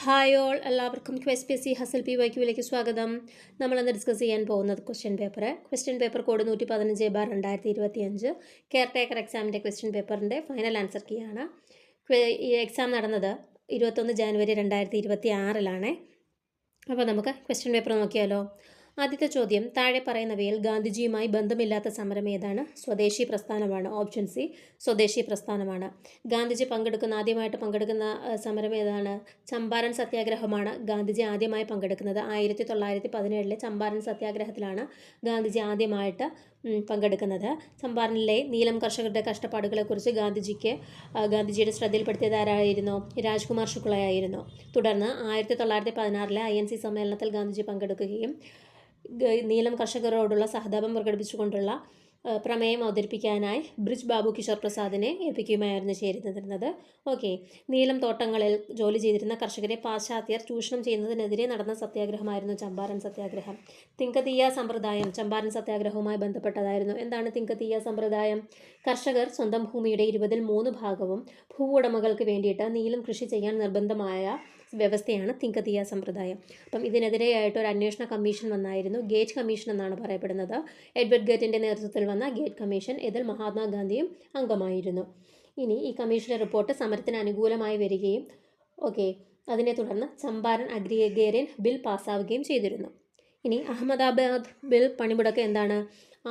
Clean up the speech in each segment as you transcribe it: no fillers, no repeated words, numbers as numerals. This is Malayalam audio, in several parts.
ഹായ് ഓൾ, എല്ലാവർക്കും QSPSC ഹസൽ PYQലേക്ക് സ്വാഗതം. നമ്മളിന്ന് ഡിസ്കസ് ചെയ്യാൻ പോകുന്നത് question paper code 115/2025 care taker എക്സാമിൻ്റെ ക്വസ്റ്റ്യൻ പേപ്പറിൻ്റെ ഫൈനൽ ആൻസർ കീ ആണ്. ഈ എക്സാം നടന്നത് 21 ജനുവരി 2026 അപ്പോൾ നമുക്ക് ക്വസ്റ്റ്യൻ പേപ്പർ നോക്കിയാലോ. ആദ്യത്തെ ചോദ്യം, താഴെ പറയുന്നവയിൽ ഗാന്ധിജിയുമായി ബന്ധമില്ലാത്ത സമരം ഏതാണ്? സ്വദേശി പ്രസ്ഥാനമാണ്. ഓപ്ഷൻ സി സ്വദേശി പ്രസ്ഥാനമാണ്. ഗാന്ധിജി ആദ്യമായിട്ട് പങ്കെടുക്കുന്ന സമരം ഏതാണ്? ചമ്പാരൻ സത്യാഗ്രഹമാണ് ഗാന്ധിജി ആദ്യമായി പങ്കെടുക്കുന്നത്. 1917 ചമ്പാരൻ സത്യാഗ്രഹത്തിലാണ് ഗാന്ധിജി ആദ്യമായിട്ട് പങ്കെടുക്കുന്നത്. ചമ്പാരനിലെ നീലം കർഷകരുടെ കഷ്ടപ്പാടുകളെക്കുറിച്ച് ഗാന്ധിജിയുടെ ശ്രദ്ധയിൽപ്പെടുത്തിയത് ആരായിരുന്നു? രാജ്കുമാർ ശുക്ലയായിരുന്നു. തുടർന്ന് 1916 INC സമ്മേളനത്തിൽ ഗാന്ധിജി പങ്കെടുക്കുകയും നീലം കർഷകരോടുള്ള സഹതാപം പ്രകടിപ്പിച്ചുകൊണ്ടുള്ള പ്രമേയം അവതരിപ്പിക്കാനായി ബ്രിജ് ബാബു കിഷോർ പ്രസാദിനെ ഏൽപ്പിക്കുകയായിരുന്നു ചെയ്തിരുന്നത്. ഓക്കെ, നീലം തോട്ടങ്ങളിൽ ജോലി ചെയ്തിരുന്ന കർഷകരെ പാശ്ചാത്യർ ചൂഷണം ചെയ്യുന്നതിനെതിരെ നടന്ന സത്യാഗ്രഹമായിരുന്നു ചമ്പാരൻ സത്യാഗ്രഹം. തിങ്കതീയ സമ്പ്രദായം ചമ്പാരൻ സത്യാഗ്രഹവുമായി ബന്ധപ്പെട്ടതായിരുന്നു. എന്താണ് തിങ്കതീയ സമ്പ്രദായം? കർഷകർ സ്വന്തം ഭൂമിയുടെ 3/4 ഭാഗവും ഭൂവുടമകൾക്ക് വേണ്ടിയിട്ട് നീലം കൃഷി ചെയ്യാൻ നിർബന്ധമായ വ്യവസ്ഥയാണ് തിങ്കതീയ സമ്പ്രദായം. അപ്പം ഇതിനെതിരെയായിട്ട് ഒരു അന്വേഷണ കമ്മീഷൻ വന്നായിരുന്നു. ഗേറ്റ് കമ്മീഷൻ എന്നാണ് പറയപ്പെടുന്നത്. എഡ്വേർഡ് ഗേറ്റിൻ്റെ നേതൃത്വത്തിൽ വന്ന ഗേറ്റ് കമ്മീഷൻ, ഇതിൽ മഹാത്മാഗാന്ധിയും അംഗമായിരുന്നു. ഇനി ഈ കമ്മീഷന്റെ റിപ്പോർട്ട് സമരത്തിന് അനുകൂലമായി വരികയും അതിനെ തുടർന്ന് ചമ്പാരൻ അഗ്രിഗേറിയൻ ബിൽ പാസ്സാവുകയും ചെയ്തിരുന്നു. ഇനി അഹമ്മദാബാദ് ബിൽ പണിമുടക്ക് എന്താണ്?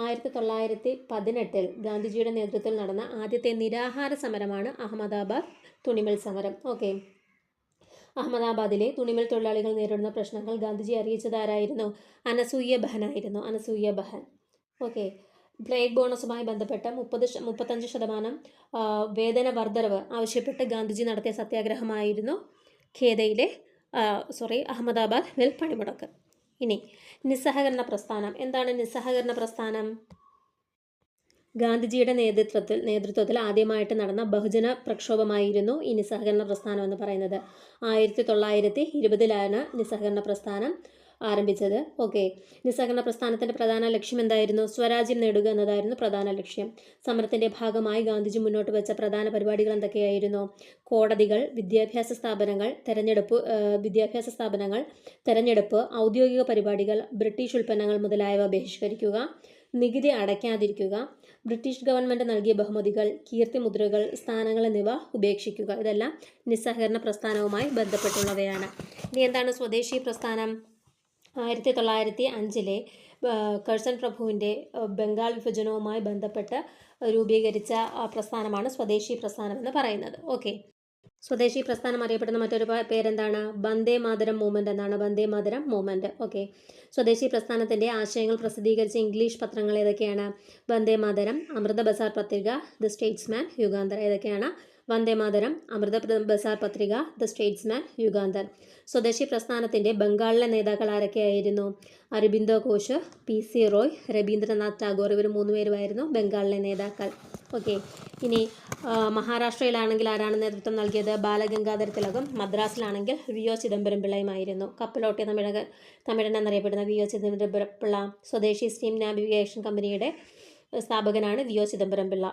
1918 ഗാന്ധിജിയുടെ നേതൃത്വത്തിൽ നടന്ന ആദ്യത്തെ നിരാഹാര സമരമാണ് അഹമ്മദാബാദ് തുണിമിൽ സമരം. അഹമ്മദാബാദിലെ തുണിമിൽ തൊഴിലാളികൾ നേരിടുന്ന പ്രശ്നങ്ങൾ ഗാന്ധിജി അറിയിച്ചതാരായിരുന്നു? അനസൂയ ബഹൻ. പ്ലേഗ് ബോണസുമായി ബന്ധപ്പെട്ട 35% വേതന വർധനവ് ആവശ്യപ്പെട്ട് ഗാന്ധിജി നടത്തിയ സത്യാഗ്രഹമായിരുന്നു അഹമ്മദാബാദ് മിൽ പണിമുടക്ക്. ഇനി നിസ്സഹകരണ പ്രസ്ഥാനം എന്താണ്? നിസ്സഹകരണ പ്രസ്ഥാനം ഗാന്ധിജിയുടെ നേതൃത്വത്തിൽ ആദ്യമായിട്ട് നടന്ന ബഹുജന പ്രക്ഷോഭമായിരുന്നു ഈ നിസ്സഹകരണ പ്രസ്ഥാനം എന്ന് പറയുന്നത്. 1920 നിസ്സഹകരണ പ്രസ്ഥാനം ആരംഭിച്ചത്. നിസ്സഹകരണ പ്രസ്ഥാനത്തിൻ്റെ പ്രധാന ലക്ഷ്യം എന്തായിരുന്നു? സ്വരാജ്യം നേടുക എന്നതായിരുന്നു പ്രധാന ലക്ഷ്യം. സമരത്തിൻ്റെ ഭാഗമായി ഗാന്ധിജി മുന്നോട്ട് വെച്ച പ്രധാന പരിപാടികൾ എന്തൊക്കെയായിരുന്നു? കോടതികൾ, വിദ്യാഭ്യാസ സ്ഥാപനങ്ങൾ, തെരഞ്ഞെടുപ്പ്, ഔദ്യോഗിക പരിപാടികൾ, ബ്രിട്ടീഷ് ഉൽപ്പന്നങ്ങൾ മുതലായവ ബഹിഷ്കരിക്കുക, നികുതി അടയ്ക്കാതിരിക്കുക, ബ്രിട്ടീഷ് ഗവൺമെൻറ് നൽകിയ ബഹുമതികൾ, കീർത്തിമുദ്രകൾ, സ്ഥാനങ്ങൾ എന്നിവ ഉപേക്ഷിക്കുക. ഇതെല്ലാം നിസ്സഹകരണ പ്രസ്ഥാനവുമായി ബന്ധപ്പെട്ടുള്ളവയാണ്. ഇനി എന്താണ് സ്വദേശി പ്രസ്ഥാനം? 1905 കഴ്സൺ പ്രഭുവിൻ്റെ ബംഗാൾ വിഭജനവുമായി ബന്ധപ്പെട്ട് രൂപീകരിച്ച പ്രസ്ഥാനമാണ് സ്വദേശി പ്രസ്ഥാനം എന്ന് പറയുന്നത്. സ്വദേശി പ്രസ്ഥാനം അറിയപ്പെടുന്ന മറ്റൊരു പേരെന്താണ്? വന്ദേ മാതരം മൂവ്മെൻറ്റ് എന്നാണ്. വന്ദേ മാതരം മൂവ്മെൻറ്റ്. സ്വദേശി പ്രസ്ഥാനത്തിൻ്റെ ആശയങ്ങൾ പ്രസിദ്ധീകരിച്ച ഇംഗ്ലീഷ് പത്രങ്ങൾ ഏതൊക്കെയാണ്? വന്ദേ മാതരം, അമൃത ബസാർ പത്രിക, ദ സ്റ്റേറ്റ്സ്മാൻ, യുഗാന്തർ. ഏതൊക്കെയാണ്? വന്ദേ മാതരം, അമൃത ബസാർ പത്രിക, ദ സ്റ്റേറ്റ്സ്മാൻ, യുഗാന്തർ. സ്വദേശി പ്രസ്ഥാനത്തിൻ്റെ ബംഗാളിലെ നേതാക്കൾ ആരൊക്കെയായിരുന്നു? അരബിന്ദോ ഘോഷ്, PC റോയ്, രവീന്ദ്രനാഥ് ടാഗോർ. ഇവർ 3 പേരുമായിരുന്നു ബംഗാളിലെ നേതാക്കൾ. ഇനി മഹാരാഷ്ട്രയിലാണെങ്കിൽ ആരാണ് നേതൃത്വം നൽകിയത്? ബാലഗംഗാധര തിലകും. മദ്രാസിലാണെങ്കിൽ VO ചിദംബരം പിള്ളയുമായിരുന്നു. കപ്പലോട്ടിയ തമിഴൻ എന്നറിയപ്പെടുന്ന VO ചിദംബരം പിള്ള സ്വദേശി സ്റ്റീം നാവിഗേഷൻ കമ്പനിയുടെ സ്ഥാപകനാണ് VO ചിദംബരം പിള്ള.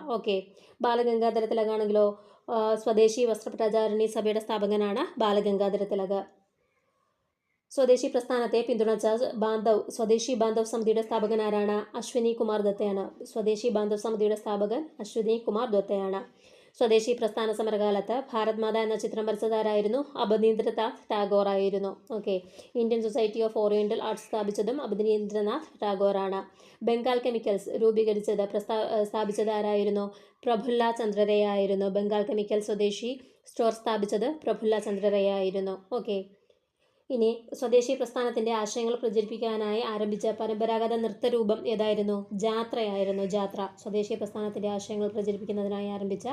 ബാലഗംഗാധര തിലകാണെങ്കിലോ സ്വദേശി വസ്ത്രപ്രചാരണി സഭയുടെ സ്ഥാപകനാണ് ബാലഗംഗാധര തിലക്. സ്വദേശി പ്രസ്ഥാനത്തെ പിന്തുണച്ച സ്വദേശി ബാന്ധവ് സമിതിയുടെ സ്ഥാപകൻ ആരാണ്? അശ്വനി കുമാർ ദത്തയാണ്. സ്വദേശി ബാന്ധവ് സമിതിയുടെ സ്ഥാപകൻ അശ്വനി കുമാർ ദത്തയാണ്. സ്വദേശി പ്രസ്ഥാന സമരകാലത്ത് ഭാരത് മാത എന്ന ചിത്രം വരച്ചതാരായിരുന്നു? അബനീന്ദ്രനാഥ് ടാഗോർ ആയിരുന്നു. Indian Society of Oriental Arts സ്ഥാപിച്ചതും അബനീന്ദ്രനാഥ് ടാഗോറാണ്. ബംഗാൾ കെമിക്കൽസ് സ്ഥാപിച്ചത് ആരായിരുന്നു? പ്രഫുല്ല ചന്ദ്ര റേ ആയിരുന്നു. ബംഗാൾ കെമിക്കൽ സ്വദേശി സ്റ്റോർ സ്ഥാപിച്ചത് പ്രഫുല്ല ചന്ദ്ര റേ ആയിരുന്നു. ഇനി സ്വദേശി പ്രസ്ഥാനത്തിൻ്റെ ആശയങ്ങൾ പ്രചരിപ്പിക്കാനായി ആരംഭിച്ച പരമ്പരാഗത നൃത്തരൂപം ഏതായിരുന്നു? ജാത്രയായിരുന്നു. ജാത്ര സ്വദേശി പ്രസ്ഥാനത്തിൻ്റെ ആശയങ്ങൾ പ്രചരിപ്പിക്കുന്നതിനായി ആരംഭിച്ച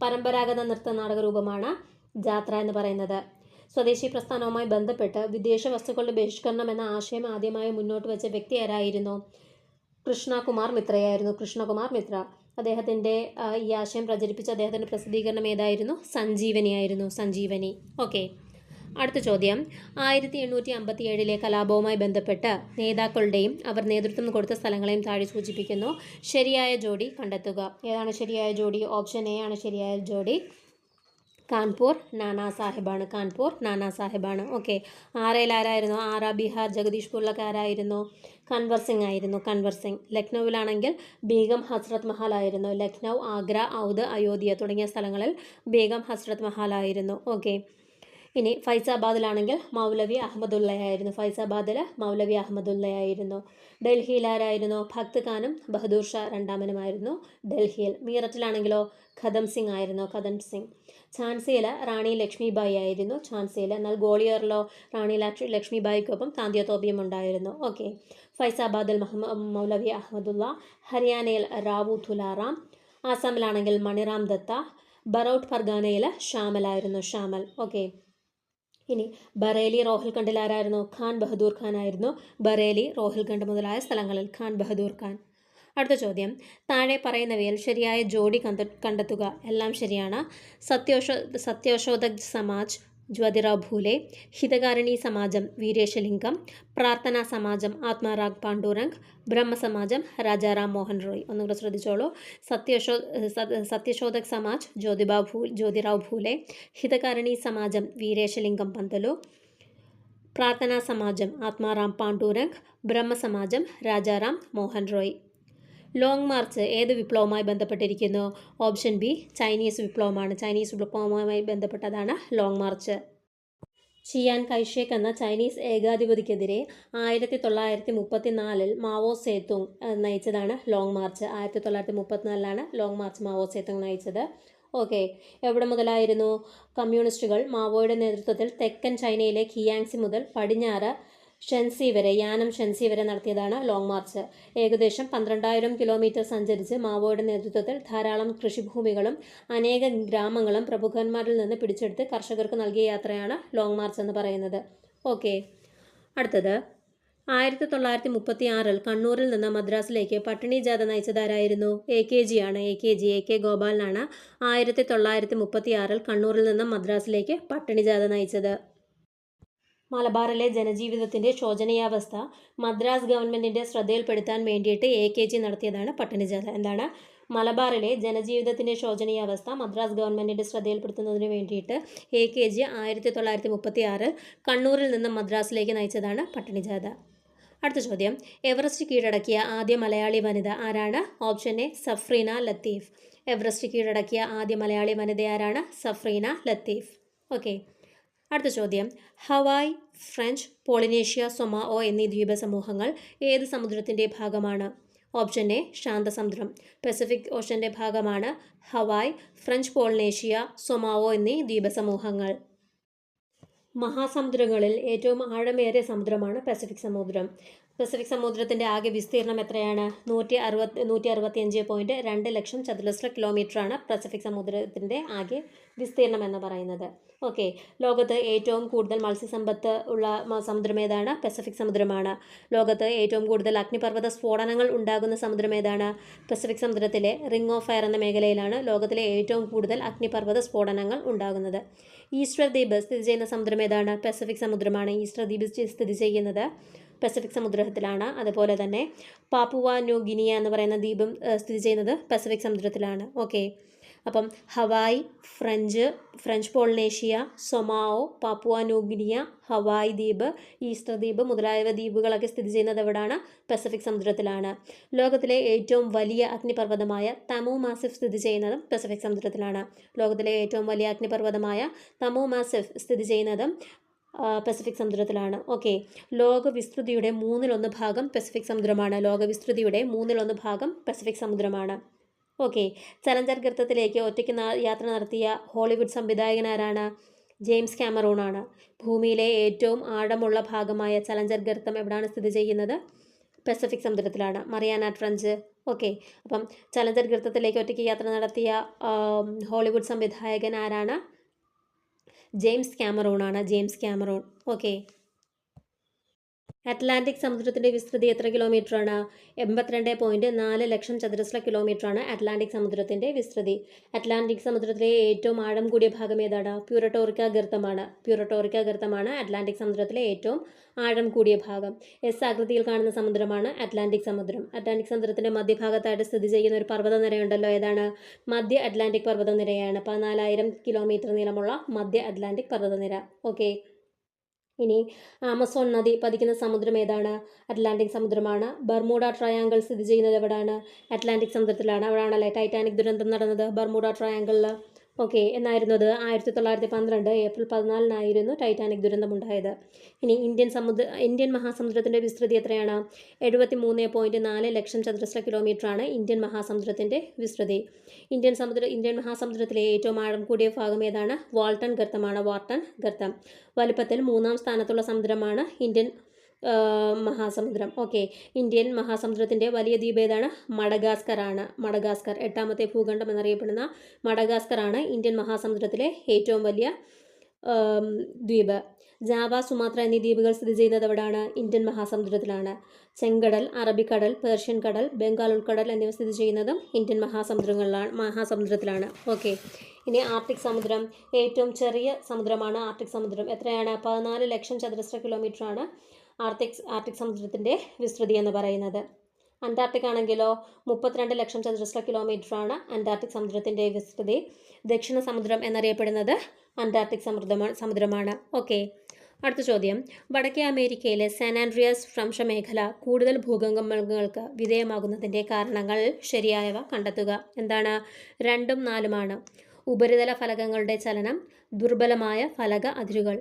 പരമ്പരാഗത നൃത്ത നാടകരൂപമാണ് ജാത്ര എന്ന് പറയുന്നത്. സ്വദേശി പ്രസ്ഥാനവുമായി ബന്ധപ്പെട്ട് വിദേശ വസ്തുക്കളുടെ ബഹിഷ്കരണം എന്ന ആശയം ആദ്യമായി മുന്നോട്ട് വെച്ച വ്യക്തി ആരായിരുന്നു? കൃഷ്ണകുമാർ മിത്ര. അദ്ദേഹത്തിൻ്റെ ഈ ആശയം പ്രചരിപ്പിച്ച അദ്ദേഹത്തിൻ്റെ പ്രസിദ്ധീകരണം ഏതായിരുന്നു? സഞ്ജീവനി. അടുത്ത ചോദ്യം, 1857 കലാപവുമായി ബന്ധപ്പെട്ട് നേതാക്കളുടെയും അവർ നേതൃത്വം കൊടുത്ത സ്ഥലങ്ങളെയും താഴെ സൂചിപ്പിക്കുന്നു. ശരിയായ ജോഡി കണ്ടെത്തുക. ഏതാണ് ശരിയായ ജോഡി? ഓപ്ഷൻ എ ആണ് ശരിയായ ജോഡി. കാൺപൂർ നാനാ സാഹിബാണ്. കാൺപൂർ നാനാ സാഹിബാണ്. ഓക്കെ. ആരായിരുന്നു? ബീഹാർ ജഗദീഷ്പൂരിലൊക്കെ ആരായിരുന്നു? കൻവർ സിംഗ് ആയിരുന്നു. കൻവർ സിംഗ്. ലക്നൌവിലാണെങ്കിൽ ബീഗം ഹസ്രത്ത് മഹൽ ആയിരുന്നു. ലക്നൗ, ആഗ്ര, ഔദ്, അയോധ്യ തുടങ്ങിയ സ്ഥലങ്ങളിൽ ബീഗം ഹസ്രത്ത് മഹൽ ആയിരുന്നു. ഓക്കെ. ഇനി ഫൈസാബാദിലാണെങ്കിൽ മൗലവി അഹമ്മദുള്ളയായിരുന്നു. ഫൈസാബാദിൽ മൗലവി അഹമ്മദുള്ളയായിരുന്നു. ഡൽഹിയിലാരായിരുന്നു? ഭക്ത് ഖാനും ബഹദൂർ ഷാ രണ്ടാമനുമായിരുന്നു ഡൽഹിയിൽ. മീററ്റിലാണെങ്കിലോ ഖദം സിംഗ് ആയിരുന്നു. ഖദം സിംഗ്. ഝാൻസിയിൽ റാണി ലക്ഷ്മിബായി ആയിരുന്നു. ഝാൻസിയിൽ. എന്നാൽ ഗ്വാളിയറിലോ റാണി ലക്ഷ്മിബായിക്കൊപ്പം താന്തിയ തോപ്പിയും ഉണ്ടായിരുന്നു. ഓക്കെ. ഫൈസാബാദിൽ മൗലവി അഹമ്മദുള്ള. ഹരിയാനയിൽ റാവു തുലാറാം. ആസാമിലാണെങ്കിൽ മണിറാം ദത്ത. ബറൌട്ട് ഫർഗാനയിൽ ഷാമലായിരുന്നു. ഷാമൽ. ഓക്കെ. ഇനി ബറേലി, റോഹിൽഖണ്ഡിൽ ആരായിരുന്നു? ഖാൻ ബഹദൂർ ഖാൻ ആയിരുന്നു. ബറേലി, റോഹിൽഖണ്ഡ് മുതലായ സ്ഥലങ്ങളിൽ ഖാൻ ബഹദൂർ ഖാൻ. അടുത്ത ചോദ്യം, താഴെ പറയുന്നവയിൽ ശരിയായ ജോഡി കണ്ടെത്തുക. എല്ലാം ശരിയാണ്. സത്യോശോധക് സമാജ് ജ്യോതിറാവ് ഭൂലെ, ഹിതകാരിണി സമാജം വീരേശലിംഗം, പ്രാർത്ഥനാ സമാജം ആത്മാറാം പാണ്ഡുരംഗ്, ബ്രഹ്മസമാജം രാജാറാം മോഹൻ റോയ്. ഒന്നുകൂടെ ശ്രദ്ധിച്ചോളൂ. സത്യശോധക് സമാജ് ജ്യോതിറാവ് ഭൂലെ, ഹിതകാരിണി സമാജം വീരേശലിംഗം പന്തലു, പ്രാർത്ഥനാ സമാജം ആത്മാറാം പാണ്ഡുരംഗ്, ബ്രഹ്മസമാജം രാജാറാം മോഹൻ റോയ്. ലോങ് മാർച്ച് ഏത് വിപ്ലവവുമായി ബന്ധപ്പെട്ടിരിക്കുന്നു? ഓപ്ഷൻ ബി ചൈനീസ് വിപ്ലവമാണ്. ചൈനീസ് വിപ്ലവവുമായി ബന്ധപ്പെട്ടതാണ് ലോങ് മാർച്ച്. ചിയാൻ കൈഷേക്ക് എന്ന ചൈനീസ് ഏകാധിപതിക്കെതിരെ 1934 മാവോ സേതുങ് നയിച്ചതാണ് Long March. 1934 Long March Mao Tse tung നയിച്ചത്. ഓക്കെ. എവിടെ മുതലായിരുന്നു? കമ്മ്യൂണിസ്റ്റുകൾ മാവോയുടെ നേതൃത്വത്തിൽ തെക്കൻ ചൈനയിലെ ഖിയാങ്സി മുതൽ പടിഞ്ഞാറ് യാനം ഷെൻസി വരെ നടത്തിയതാണ് ലോങ് മാർച്ച്. ഏകദേശം 12,000 കിലോമീറ്റർ സഞ്ചരിച്ച് മാവോയുടെ നേതൃത്വത്തിൽ ധാരാളം കൃഷിഭൂമികളും അനേക ഗ്രാമങ്ങളും പ്രഭുക്കന്മാരിൽ നിന്ന് പിടിച്ചെടുത്ത് കർഷകർക്ക് നൽകിയ യാത്രയാണ് ലോങ് മാർച്ച് എന്ന് പറയുന്നത്. ഓക്കെ. അടുത്തത്, 1936 കണ്ണൂരിൽ നിന്ന് മദ്രാസിലേക്ക് പട്ടിണി ജാഥ നയിച്ചതാരായിരുന്നു? AKG ആണ്. AK ഗോപാലനാണ് 1936 കണ്ണൂരിൽ നിന്ന് മദ്രാസിലേക്ക് പട്ടിണി ജാഥ നയിച്ചത്. മലബാറിലെ ജനജീവിതത്തിൻ്റെ ശോചനീയാവസ്ഥ മദ്രാസ് ഗവൺമെൻറ്റിൻ്റെ ശ്രദ്ധയിൽപ്പെടുത്താൻ വേണ്ടിയിട്ട് AKG നടത്തിയതാണ് പട്ടിണി ജാഥ. എന്താണ്? മലബാറിലെ ജനജീവിതത്തിൻ്റെ ശോചനീയാവസ്ഥ മദ്രാസ് ഗവൺമെൻറ്റിൻ്റെ ശ്രദ്ധയിൽപ്പെടുത്തുന്നതിന് വേണ്ടിയിട്ട് AKG 1936 കണ്ണൂരിൽ നിന്ന് മദ്രാസിലേക്ക് നയിച്ചതാണ് പട്ടിണി ജാഥ. അടുത്ത ചോദ്യം, എവറസ്റ്റ് കീഴടക്കിയ ആദ്യ മലയാളി വനിത ആരാണ്? Option A Safreena Latheef. Everest കീഴടക്കിയ ആദ്യ മലയാളി വനിത ആരാണ്? സഫ്രീന ലത്തീഫ്. ഓക്കെ. അടുത്ത ചോദ്യം, ഹവായ്, ഫ്രഞ്ച്, പോളിനേഷ്യ, സൊമാഒ എന്നീ ദ്വീപ സമൂഹങ്ങൾ ഏത് സമുദ്രത്തിൻ്റെ ഭാഗമാണ്? ഓപ്ഷൻ എ ശാന്തസമുദ്രം. പസഫിക് ഓഷൻ്റെ ഭാഗമാണ് ഹവായ്, ഫ്രഞ്ച് പോളിനേഷ്യ, സൊമാഒ എന്നീ ദ്വീപ സമൂഹങ്ങൾ. മഹാസമുദ്രങ്ങളിൽ ഏറ്റവും ആഴമേറിയ സമുദ്രമാണ് പസഫിക് സമുദ്രം. പസഫിക് സമുദ്രത്തിൻ്റെ ആകെ വിസ്തീർണം എത്രയാണ്? 165.2 ലക്ഷം ചതുരശ്ര കിലോമീറ്ററാണ് പസഫിക് സമുദ്രത്തിൻ്റെ ആകെ വിസ്തീർണം എന്ന് പറയുന്നത്. ഓക്കെ. ലോകത്ത് ഏറ്റവും കൂടുതൽ മത്സ്യസമ്പത്ത് ഉള്ള സമുദ്രം ഏതാണ്? പസഫിക് സമുദ്രമാണ്. ലോകത്ത് ഏറ്റവും കൂടുതൽ അഗ്നിപർവ്വത സ്ഫോടനങ്ങൾ ഉണ്ടാകുന്ന സമുദ്രം ഏതാണ്? പസഫിക് സമുദ്രത്തിലെ റിംഗ് ഓഫ് ഫയർ എന്ന മേഖലയിലാണ് ലോകത്തിലെ ഏറ്റവും കൂടുതൽ അഗ്നിപർവ്വത സ്ഫോടനങ്ങൾ ഉണ്ടാകുന്നത്. ഈസ്റ്റർ ദ്വീപ് സ്ഥിതി ചെയ്യുന്ന സമുദ്രം ഏതാണ്? പസഫിക് സമുദ്രമാണ്. ഈസ്റ്റർ ദ്വീപ് സ്ഥിതി ചെയ്യുന്നത് പസഫിക് സമുദ്രത്തിലാണ്. അതുപോലെ തന്നെ പാപ്പുവ ന്യൂ ഗിനിയ എന്ന് പറയുന്ന ദ്വീപും സ്ഥിതി ചെയ്യുന്നത് പസഫിക് സമുദ്രത്തിലാണ്. ഓക്കെ. അപ്പം Hawaii, French Polynesia, Samoa, Papua New Guinea, Hawaii ദ്വീപ്, ഈസ്റ്റർ ദ്വീപ് മുതലായവ ദ്വീപുകളൊക്കെ സ്ഥിതി ചെയ്യുന്നത് എവിടെയാണ്? പസഫിക് സമുദ്രത്തിലാണ്. ലോകത്തിലെ ഏറ്റവും വലിയ അഗ്നിപർവ്വതമായ തമു മാസിഫ് സ്ഥിതി ചെയ്യുന്നതും പസഫിക് സമുദ്രത്തിലാണ്. ലോകത്തിലെ ഏറ്റവും വലിയ അഗ്നിപർവ്വതമായ തമു മാസിഫ് സ്ഥിതി ചെയ്യുന്നതും പസഫിക് സമുദ്രത്തിലാണ്. ഓക്കെ. ലോകവിസ്തൃതിയുടെ 1/3 ഭാഗം പസഫിക് സമുദ്രമാണ്. ലോകവിസ്തൃതിയുടെ 1/3 ഭാഗം പസഫിക് സമുദ്രമാണ്. ഓക്കെ. ചലഞ്ചർ ഗർത്തത്തിലേക്ക് ഒറ്റയ്ക്ക് യാത്ര നടത്തിയ ഹോളിവുഡ് സംവിധായകനാരാണ്? ജെയിംസ് കാമറൂൺ ആണ്. ഭൂമിയിലെ ഏറ്റവും ആഴമുള്ള ഭാഗമായ ചലഞ്ചർ ഗർത്തം എവിടെയാണ് സ്ഥിതി ചെയ്യുന്നത്? പസഫിക് സമുദ്രത്തിലാണ്. Mariana Trench. ഓക്കെ. അപ്പം ചലഞ്ചർ ഗർത്തത്തിലേക്ക് ഒറ്റയ്ക്ക് യാത്ര നടത്തിയ ഹോളിവുഡ് സംവിധായകൻ ആരാണ്? ജെയിംസ് കാമറൂൺ ആണ്. James Cameron. ഓക്കെ. അറ്റ്ലാന്റിക് സമുദ്രത്തിൻ്റെ വിസ്തൃതി എത്ര കിലോമീറ്ററാണ്? 82.4 ലക്ഷം ചതുരശ്ര കിലോമീറ്ററാണ് അറ്റ്ലാന്റിക് സമുദ്രത്തിൻ്റെ വിസ്തൃതി. അറ്റ്ലാന്റിക് സമുദ്രത്തിലെ ഏറ്റവും ആഴം കൂടിയ ഭാഗം ഏതാണ്? പ്യൂറട്ടോറിക്ക ഗർത്തമാണ്. പ്യൂറട്ടോറിക്ക ഗർത്തമാണ് അറ്റ്ലാന്റിക് സമുദ്രത്തിലെ ഏറ്റവും ആഴം കൂടിയ ഭാഗം. എസ് ആകൃതിയിൽ കാണുന്ന സമുദ്രമാണ് അറ്റ്ലാന്റിക് സമുദ്രം. അറ്റ്ലാന്റിക് സമുദ്രത്തിൻ്റെ മധ്യഭാഗത്തായിട്ട് സ്ഥിതി ചെയ്യുന്ന ഒരു പർവ്വതനിരയുണ്ടല്ലോ, ഏതാണ്? മധ്യ അറ്റ്ലാന്റിക് പർവ്വതനിരയാണ്. 14,000 കിലോമീറ്റർ നീളമുള്ള മധ്യ അറ്റ്ലാന്റിക് പർവ്വതനിര. ഓക്കെ. ഇനി ആമസോൺ നദി പതിക്കുന്ന സമുദ്രം ഏതാണ്? അറ്റ്ലാന്റിക് സമുദ്രമാണ്. ബർമൂഡ ട്രയാങ്കിൾ സ്ഥിതി ചെയ്യുന്നത് എവിടെയാണ്? അറ്റ്ലാന്റിക് സമുദ്രത്തിലാണ്. അവിടെയാണല്ലേ ടൈറ്റാനിക് ദുരന്തം നടന്നത്, ബർമൂഡ ട്രയാങ്കിളിൽ. ഓക്കെ. എന്നായിരുന്നു അത്? 1912 ഏപ്രിൽ 14 ടൈറ്റാനിക് ദുരന്തമുണ്ടായത്. ഇനി ഇന്ത്യൻ മഹാസമുദ്രത്തിൻ്റെ വിസ്തൃതി എത്രയാണ്? 73.4 ലക്ഷം ചതുരശ്ര കിലോമീറ്ററാണ് ഇന്ത്യൻ മഹാസമുദ്രത്തിൻ്റെ വിസ്തൃതി. ഇന്ത്യൻ മഹാസമുദ്രത്തിലെ ഏറ്റവും ആഴം കൂടിയ ഭാഗം ഏതാണ്? വാൾട്ടൺ ഗർത്തമാണ്. വാൾട്ടൺ ഗർത്തം. വലുപ്പത്തിൽ 3-ാം സ്ഥാനത്തുള്ള സമുദ്രമാണ് ഇന്ത്യൻ മഹാസമുദ്രം. ഓക്കെ. ഇന്ത്യൻ മഹാസമുദ്രത്തിൻ്റെ വലിയ ദ്വീപ് ഏതാണ്? മഡഗാസ്കർ ആണ്. മഡഗാസ്കർ 8ാമത്തെ ഭൂഖണ്ഡം എന്നറിയപ്പെടുന്ന മഡഗാസ്കർ ആണ് ഇന്ത്യൻ മഹാസമുദ്രത്തിലെ ഏറ്റവും വലിയ ദ്വീപ്. ജാവ, സുമാത്ര എന്നീ ദ്വീപുകൾ സ്ഥിതി ചെയ്യുന്നത് എവിടെയാണ്? ഇന്ത്യൻ മഹാസമുദ്രത്തിലാണ്. ചെങ്കടൽ, അറബിക്കടൽ, പേർഷ്യൻ കടൽ, ബംഗാൾ ഉൾക്കടൽ എന്നിവ സ്ഥിതി ചെയ്യുന്നതും ഇന്ത്യൻ മഹാസമുദ്രത്തിലാണ്. ഓക്കെ. ഇനി ആർട്ടിക് സമുദ്രം. ഏറ്റവും ചെറിയ സമുദ്രമാണ് ആർട്ടിക് സമുദ്രം. എത്രയാണ്? 14 ലക്ഷം ചതുരശ്ര കിലോമീറ്ററാണ് ആർട്ടിക് സമുദ്രത്തിൻ്റെ വിസ്തൃതി എന്ന് പറയുന്നത്. അന്റാർട്ടിക് ആണെങ്കിലോ 32 ലക്ഷം ചതുരശ്ര കിലോമീറ്ററാണ് അന്റാർട്ടിക് സമുദ്രത്തിൻ്റെ വിസ്തൃതി. ദക്ഷിണ സമുദ്രം എന്നറിയപ്പെടുന്നത് അന്റാർട്ടിക് സമുദ്രമാണ്. ഓക്കെ. അടുത്ത ചോദ്യം. വടക്കേ അമേരിക്കയിലെ സാൻ ആൻഡ്രിയാസ് ഭ്രംശമേഖല കൂടുതൽ ഭൂകമ്പങ്ങൾക്ക് വിധേയമാകുന്നതിൻ്റെ കാരണങ്ങൾ ശരിയായവ കണ്ടെത്തുക. എന്താണ്? 2ഉം 4ഉമാണ്. ഉപരിതല ഫലകങ്ങളുടെ ചലനം, ദുർബലമായ ഫലക അതിരുകൾ.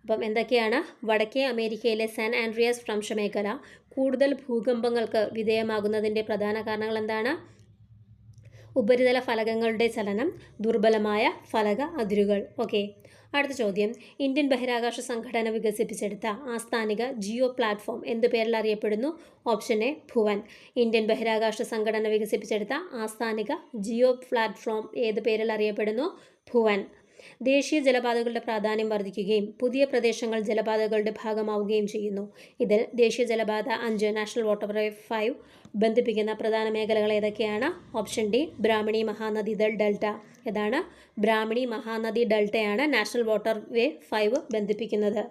അപ്പം എന്തൊക്കെയാണ്? വടക്കേ അമേരിക്കയിലെ സാൻ ആൻഡ്രിയാസ് ഭ്രംശമേഖല കൂടുതൽ ഭൂകമ്പങ്ങൾക്ക് വിധേയമാകുന്നതിൻ്റെ പ്രധാന കാരണങ്ങൾ എന്താണ്? ഉപരിതല ഫലകങ്ങളുടെ ചലനം, ദുർബലമായ ഫലക അതിരുകൾ. ഓക്കെ. അടുത്ത ചോദ്യം. ഇന്ത്യൻ ബഹിരാകാശ സംഘടന വികസിപ്പിച്ചെടുത്ത ആസ്ഥാനിക ജിയോ പ്ലാറ്റ്ഫോം എന്ത് പേരിൽ അറിയപ്പെടുന്നു? Option A Bhuvan. ഇന്ത്യൻ ബഹിരാകാശ സംഘടന വികസിപ്പിച്ചെടുത്ത ആസ്ഥാനിക ജിയോ പ്ലാറ്റ്ഫോം ഏത് പേരിൽ അറിയപ്പെടുന്നു? ഭുവൻ. ദേശീയ ജലപാതകളുടെ പ്രാധാന്യം വർദ്ധിക്കുകയും പുതിയ പ്രദേശങ്ങൾ ജലപാതകളുടെ ഭാഗമാവുകയും ചെയ്യുന്നു. ഇതിൽ ദേശീയ ജലപാത 5 നാഷണൽ വാട്ടർവേ 5 ബന്ധിപ്പിക്കുന്ന പ്രധാന മേഖലകൾ ഏതൊക്കെയാണ്? Option D Brahmani Mahanadi delta. ഏതാണ്? ബ്രാഹ്മണി മഹാനദി ഡെൽറ്റയാണ് നാഷണൽ വാട്ടർവേ 5 ബന്ധിപ്പിക്കുന്നത്.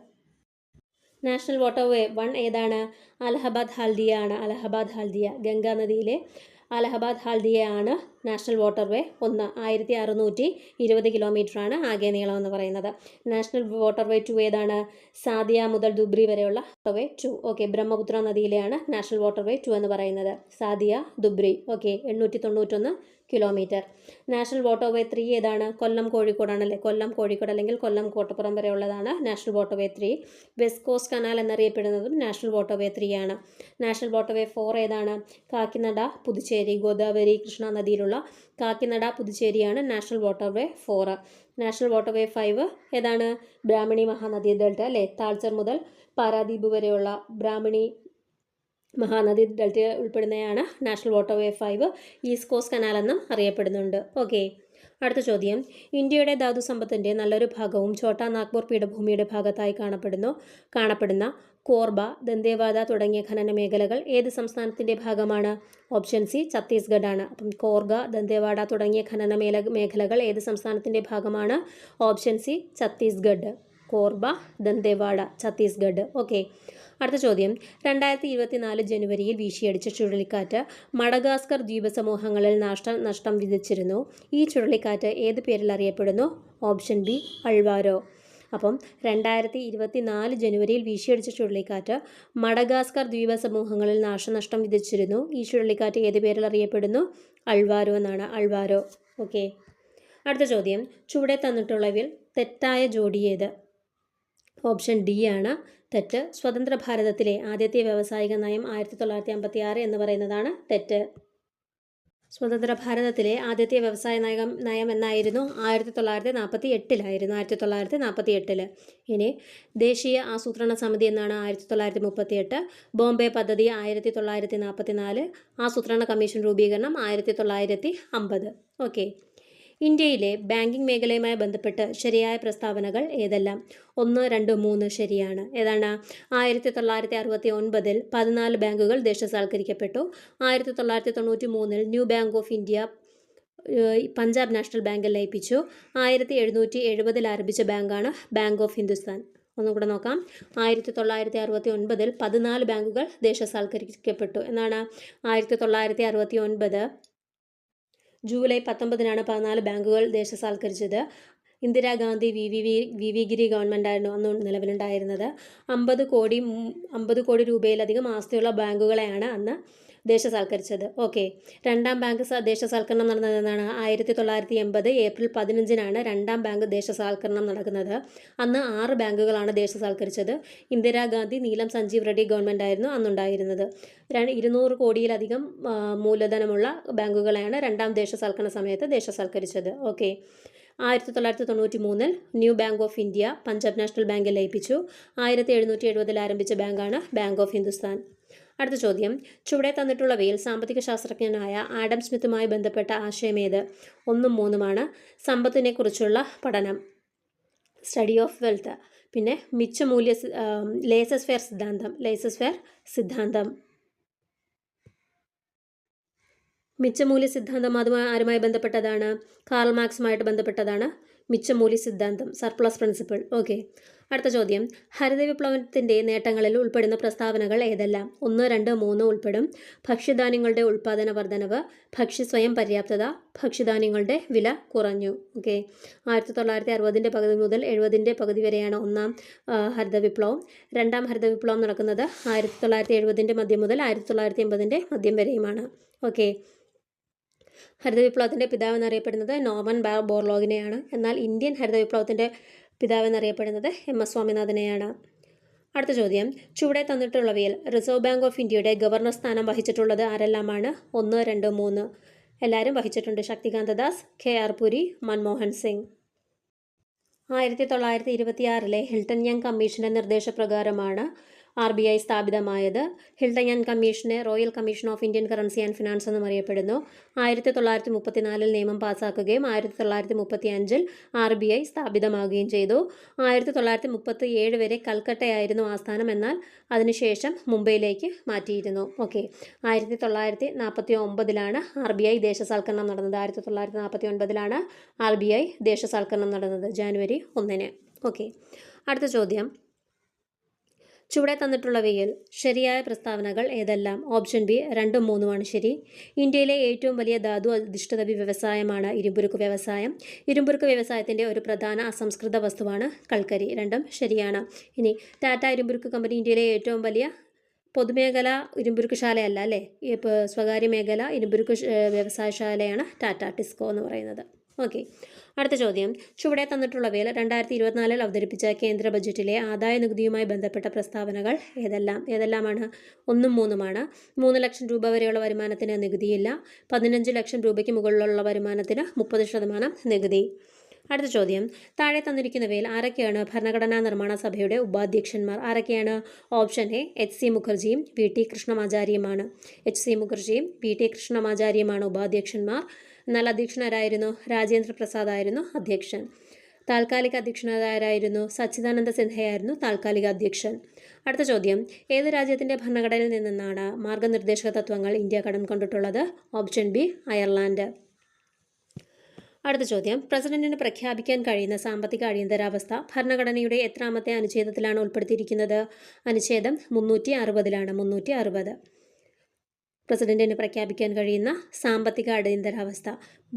നാഷണൽ വാട്ടർവേ 1 ഏതാണ്? അലഹബാദ് ഹൽദിയ ആണ്. അലഹബാദ് ഹൽദിയ. ഗംഗാ നദിയിലെ അലഹബാദ് ഹൽദിയയാണ് നാഷണൽ വാട്ടർവേ 1. 1620 കിലോമീറ്ററാണ് ആകെ നീളം എന്ന് പറയുന്നത്. നാഷണൽ വാട്ടർവേ 2 ഏതാണ്? സാദിയ മുതൽ ദുബ്രി വരെയുള്ള വാട്ടർവേ 2. ഓക്കെ. ബ്രഹ്മപുത്ര നദിയിലെയാണ് നാഷണൽ വാട്ടർവേ 2 എന്ന് പറയുന്നത്. Sadiya, Dhubri. Okay. 891 kilometre. National waterway 3 ഏതാണ്? കൊല്ലം കോഴിക്കോടാണല്ലേ. കൊല്ലം കോഴിക്കോട് അല്ലെങ്കിൽ കൊല്ലം കോട്ടപ്പുറം വരെ ഉള്ളതാണ് national waterway 3. West Coast Canal എന്നറിയപ്പെടുന്നതും നാഷണൽ വാട്ടർവേ 3 ആണ്. നാഷണൽ വാട്ടർവേ 4 ഏതാണ്? കാക്കിനഡ, പുതുച്ചേരി, ഗോദാവരി, കൃഷ്ണ നദിയിലുള്ള കാക്കിനഡ, പുതുച്ചേരിയാണ് നാഷണൽ വാട്ടർവേ 4. നാഷണൽ വാട്ടർവേ 5 ഏതാണ്? ബ്രാഹ്മണി മഹാനദി ഡെൽറ്റ അല്ലേ. താൾച്ചർ മുതൽ പാരാദീപ് വരെയുള്ള ബ്രാഹ്മണി മഹാനദി ഡെൽറ്റ ഉൾപ്പെടുന്നതാണ് national waterway 5. East cost canal എന്നും അറിയപ്പെടുന്നുണ്ട്. ഓക്കെ. അടുത്ത ചോദ്യം. ഇന്ത്യയുടെ ധാതു സമ്പത്തിൻ്റെ നല്ലൊരു ഭാഗവും ഛോട്ടാ നാഗ്പൂർ പീഠഭൂമിയുടെ ഭാഗത്തായി കാണപ്പെടുന്ന കോർബ, ദന്തേവാദ തുടങ്ങിയ ഖനന മേഖലകൾ ഏത് സംസ്ഥാനത്തിൻ്റെ ഭാഗമാണ്? ഓപ്ഷൻ സി ഛത്തീസ്ഗഡ് ആണ്. അപ്പം കോർഗ, ദന്തേവാഡ തുടങ്ങിയ ഖനന മേഖലകൾ ഏത് സംസ്ഥാനത്തിൻ്റെ ഭാഗമാണ്? Option C Chhattisgarh. Korba, Dantewada, Chhattisgarh. Okay. അടുത്ത ചോദ്യം. 2024 ജനുവരിയിൽ വീശിയടിച്ച ചുഴലിക്കാറ്റ് മഡഗാസ്കർ ദ്വീപ സമൂഹങ്ങളിൽ നഷ്ടം വിതച്ചിരുന്നു. ഈ ചുഴലിക്കാറ്റ് ഏത് പേരിൽ അറിയപ്പെടുന്നു? Option B Alvaro. അപ്പം 2024 ജനുവരിയിൽ വീശിയടിച്ച ചുഴലിക്കാറ്റ് മഡഗാസ്കർ ദ്വീപ സമൂഹങ്ങളിൽ നാശനഷ്ടം വിതച്ചിരുന്നു. ഈ ചുഴലിക്കാറ്റ് ഏത് പേരിൽ അറിയപ്പെടുന്നു? അൾവാരോ എന്നാണ്. അൾവാരോ. ഓക്കെ. അടുത്ത ചോദ്യം. ചുവടെ തന്നിട്ടുള്ളവയിൽ തെറ്റായ ജോഡി ഏത്? ഓപ്ഷൻ ഡി ആണ് തെറ്റ്. സ്വതന്ത്ര ഭാരതത്തിലെ ആദ്യത്തെ വ്യാവസായിക നയം 1956 എന്ന് പറയുന്നതാണ് തെറ്റ്. സ്വതന്ത്ര ഭാരതത്തിലെ ആദ്യത്തെ വ്യവസായ നയം എന്നായിരുന്നു? 1948 1948. ഇനി ദേശീയ ആസൂത്രണ സമിതി എന്നാണ്? 1938. ബോംബെ പദ്ധതി 1944. ആസൂത്രണ കമ്മീഷൻ രൂപീകരണം 1950. ഓക്കെ. ഇന്ത്യയിലെ ബാങ്കിംഗ് മേഖലയുമായി ബന്ധപ്പെട്ട് ശരിയായ പ്രസ്താവനകൾ ഏതെല്ലാം? 1, 2, 3 ശരിയാണ്. ഏതാണ്? 1969 14 ബാങ്കുകൾ ദേശസാൽക്കരിക്കപ്പെട്ടു. 1993 New Bank of India Punjab National ബാങ്കിൽ ലയിപ്പിച്ചു. 1770 ആരംഭിച്ച ബാങ്കാണ് ബാങ്ക് ഓഫ് ഹിന്ദുസ്ഥാൻ. ഒന്നുകൂടെ നോക്കാം. 1969 14 ബാങ്കുകൾ ദേശസാൽക്കരിക്കപ്പെട്ടു എന്നാണ്. 1969 ജൂലൈ 19 14 ബാങ്കുകൾ ദേശസാൽക്കരിച്ചത്. ഇന്ദിരാഗാന്ധി വി വി ഗിരി ഗവൺമെൻറ്റായിരുന്നു അന്ന് നിലവിലുണ്ടായിരുന്നത്. 50 കോടി രൂപയിലധികം ആസ്തിയുള്ള ബാങ്കുകളെയാണ് അന്ന് ദേശസാൽക്കരിച്ചത്. ഓക്കെ. രണ്ടാം ബാങ്ക് ദേശസാൽക്കരണം നടന്നതെന്നാണ് 1980 ഏപ്രിൽ 15 രണ്ടാം ബാങ്ക് ദേശസാൽക്കരണം നടക്കുന്നത്. അന്ന് 6 ബാങ്കുകളാണ് ദേശസാൽക്കരിച്ചത്. ഇന്ദിരാഗാന്ധി നീലം സഞ്ജീവ് റെഡ്ഡി ഗവൺമെൻറ് ആയിരുന്നു അന്നുണ്ടായിരുന്നത്. 200 കോടിയിലധികം മൂലധനമുള്ള ബാങ്കുകളെയാണ് രണ്ടാം ദേശസാൽക്കരണ സമയത്ത് ദേശസാൽക്കരിച്ചത്. Okay. 1993 New Bank of India Punjab National ബാങ്കിൽ ലയിപ്പിച്ചു. 1770 ആരംഭിച്ച ബാങ്കാണ് ബാങ്ക് ഓഫ് ഹിന്ദുസ്ഥാൻ. അടുത്ത ചോദ്യം. ചുവടെ തന്നിട്ടുള്ളവയിൽ സാമ്പത്തിക ശാസ്ത്രജ്ഞനായ ആഡം സ്മിത്തുമായി ബന്ധപ്പെട്ട ആശയമേത്? 1, 3 സമ്പത്തിനെ കുറിച്ചുള്ള പഠനം, സ്റ്റഡി ഓഫ് വെൽത്ത്. പിന്നെ മിച്ചമൂല്യ ലേസസ് ഫെയർ സിദ്ധാന്തം. മിച്ചമൂല്യ സിദ്ധാന്തം ആരുമായി ബന്ധപ്പെട്ടതാണ്? കാർൽ മാർക്സുമായിട്ട് ബന്ധപ്പെട്ടതാണ് മിച്ചമൂല്യ സിദ്ധാന്തം, സർപ്ലസ് പ്രിൻസിപ്പിൾ. ഓക്കെ. അടുത്ത ചോദ്യം. ഹരിത വിപ്ലവത്തിൻ്റെ നേട്ടങ്ങളിൽ ഉൾപ്പെടുന്ന പ്രസ്താവനകൾ ഏതെല്ലാം? 1, 2, 3 ഉൾപ്പെടും. ഭക്ഷ്യധാന്യങ്ങളുടെ ഉൽപ്പാദന വർധനവ്, ഭക്ഷ്യ സ്വയം പര്യാപ്തത, ഭക്ഷ്യധാന്യങ്ങളുടെ വില കുറഞ്ഞു. ഓക്കെ. 1960 പകുതി മുതൽ 70 പകുതി വരെയാണ് ഒന്നാം ഹരിത വിപ്ലവം. രണ്ടാം ഹരിത വിപ്ലവം നടക്കുന്നത് 1970 മധ്യം മുതൽ 1980 മധ്യം വരെയുമാണ്. ഓക്കെ. ഹരിത വിപ്ലവത്തിൻ്റെ പിതാവ് എന്നറിയപ്പെടുന്നത് നോർമൻ ബോർലോഗിനെയാണ്. എന്നാൽ ഇന്ത്യൻ ഹരിത വിപ്ലവത്തിൻ്റെ പിതാവ് എന്നറിയപ്പെടുന്നത് MS സ്വാമിനാഥനെയാണ്. അടുത്ത ചോദ്യം. ചുവടെ തന്നിട്ടുള്ളവയിൽ റിസർവ് ബാങ്ക് ഓഫ് ഇന്ത്യയുടെ ഗവർണർ സ്ഥാനം വഹിച്ചിട്ടുള്ളത് ആരെല്ലാമാണ്? 1, 2, 3 എല്ലാവരും വഹിച്ചിട്ടുണ്ട്. Shaktikanta Das, KR Puri, Manmohan Singh. 1926 Hilton young കമ്മീഷന്റെ നിർദ്ദേശപ്രകാരമാണ് RBI സ്ഥാപിതമായത്. ഹിൽട്ടൺ യങ് കമ്മീഷനെ royal commission of Indian currency and finance എന്നും അറിയപ്പെടുന്നു. 1934 നിയമം പാസ്സാക്കുകയും 1935 RBI സ്ഥാപിതമാവുകയും ചെയ്തു. 1937 വരെ കൽക്കട്ടയായിരുന്നു ആസ്ഥാനം. എന്നാൽ അതിനുശേഷം മുംബൈയിലേക്ക് മാറ്റിയിരുന്നു. ഓക്കെ. 1949 RBI ദേശസാൽക്കരണം നടന്നത്. 1949 RBI ദേശസാൽക്കരണം നടന്നത് ജനുവരി 1. ഓക്കെ. അടുത്ത ചോദ്യം. ചുവടെ തന്നിട്ടുള്ളവയിൽ ശരിയായ പ്രസ്താവനകൾ ഏതെല്ലാം? ഓപ്ഷൻ ബി 2, 3 ശരി. ഇന്ത്യയിലെ ഏറ്റവും വലിയ ധാതു അധിഷ്ഠിത വ്യവസായമാണ് ഇരുമ്പുരുക്ക് വ്യവസായം. ഇരുമ്പുരുക്ക് വ്യവസായത്തിൻ്റെ ഒരു പ്രധാന അസംസ്കൃത വസ്തുവാണ് കൽക്കരി. രണ്ടും ശരിയാണ്. ഇനി ടാറ്റ ഇരുമ്പുരുക്ക് കമ്പനി ഇന്ത്യയിലെ ഏറ്റവും വലിയ പൊതുമേഖല ഇരുമ്പുരുക്കുശാലയല്ല അല്ലേ, ഇപ്പോൾ സ്വകാര്യ മേഖല ഇരുമ്പുരുക്ക് വ്യവസായശാലയാണ് ടാറ്റ ടിസ്കോ എന്ന് പറയുന്നത്. ഓക്കെ. അടുത്ത ചോദ്യം. ചുവടെ തന്നിട്ടുള്ളവയിൽ 2024 അവതരിപ്പിച്ച കേന്ദ്ര ബജറ്റിലെ ആദായ നികുതിയുമായി ബന്ധപ്പെട്ട പ്രസ്താവനകൾ ഏതെല്ലാമാണ്? 1, 3 3 ലക്ഷം രൂപ വരെയുള്ള വരുമാനത്തിന് നികുതിയില്ല. 15 ലക്ഷം രൂപയ്ക്ക് മുകളിലുള്ള വരുമാനത്തിന് 30% നികുതി. അടുത്ത ചോദ്യം. താഴെ തന്നിരിക്കുന്നവയിൽ ആരൊക്കെയാണ് ഭരണഘടനാ നിർമ്മാണ സഭയുടെ ഉപാധ്യക്ഷന്മാർ? ആരൊക്കെയാണ്? Option A HC മുഖർജിയും VT കൃഷ്ണമാചാര്യയുമാണ്. HC മുഖർജിയും VT കൃഷ്ണമാചാര്യയുമാണ് ഉപാധ്യക്ഷന്മാർ. എന്നാൽ അധ്യക്ഷനാരായിരുന്നു? രാജേന്ദ്ര പ്രസാദ് ആയിരുന്നു അധ്യക്ഷൻ. താൽക്കാലിക അധ്യക്ഷനാരായിരുന്നു? സച്ചിദാനന്ദ സിൻഹയായിരുന്നു താൽക്കാലിക അധ്യക്ഷൻ. അടുത്ത ചോദ്യം. ഏത് രാജ്യത്തിൻ്റെ ഭരണഘടനയിൽ നിന്നാണ് മാർഗനിർദ്ദേശക തത്വങ്ങൾ ഇന്ത്യ കടം കൊണ്ടിട്ടുള്ളത്? Option B Ireland. അടുത്ത ചോദ്യം. പ്രസിഡന്റിന് പ്രഖ്യാപിക്കാൻ കഴിയുന്ന സാമ്പത്തിക അടിയന്തരാവസ്ഥ ഭരണഘടനയുടെ എത്രാമത്തെ അനുച്ഛേദത്തിലാണ് ഉൾപ്പെടുത്തിയിരിക്കുന്നത്? അനുച്ഛേദം 360 360. പ്രസിഡന്റിന് പ്രഖ്യാപിക്കാൻ കഴിയുന്ന സാമ്പത്തിക അടിയന്തരാവസ്ഥ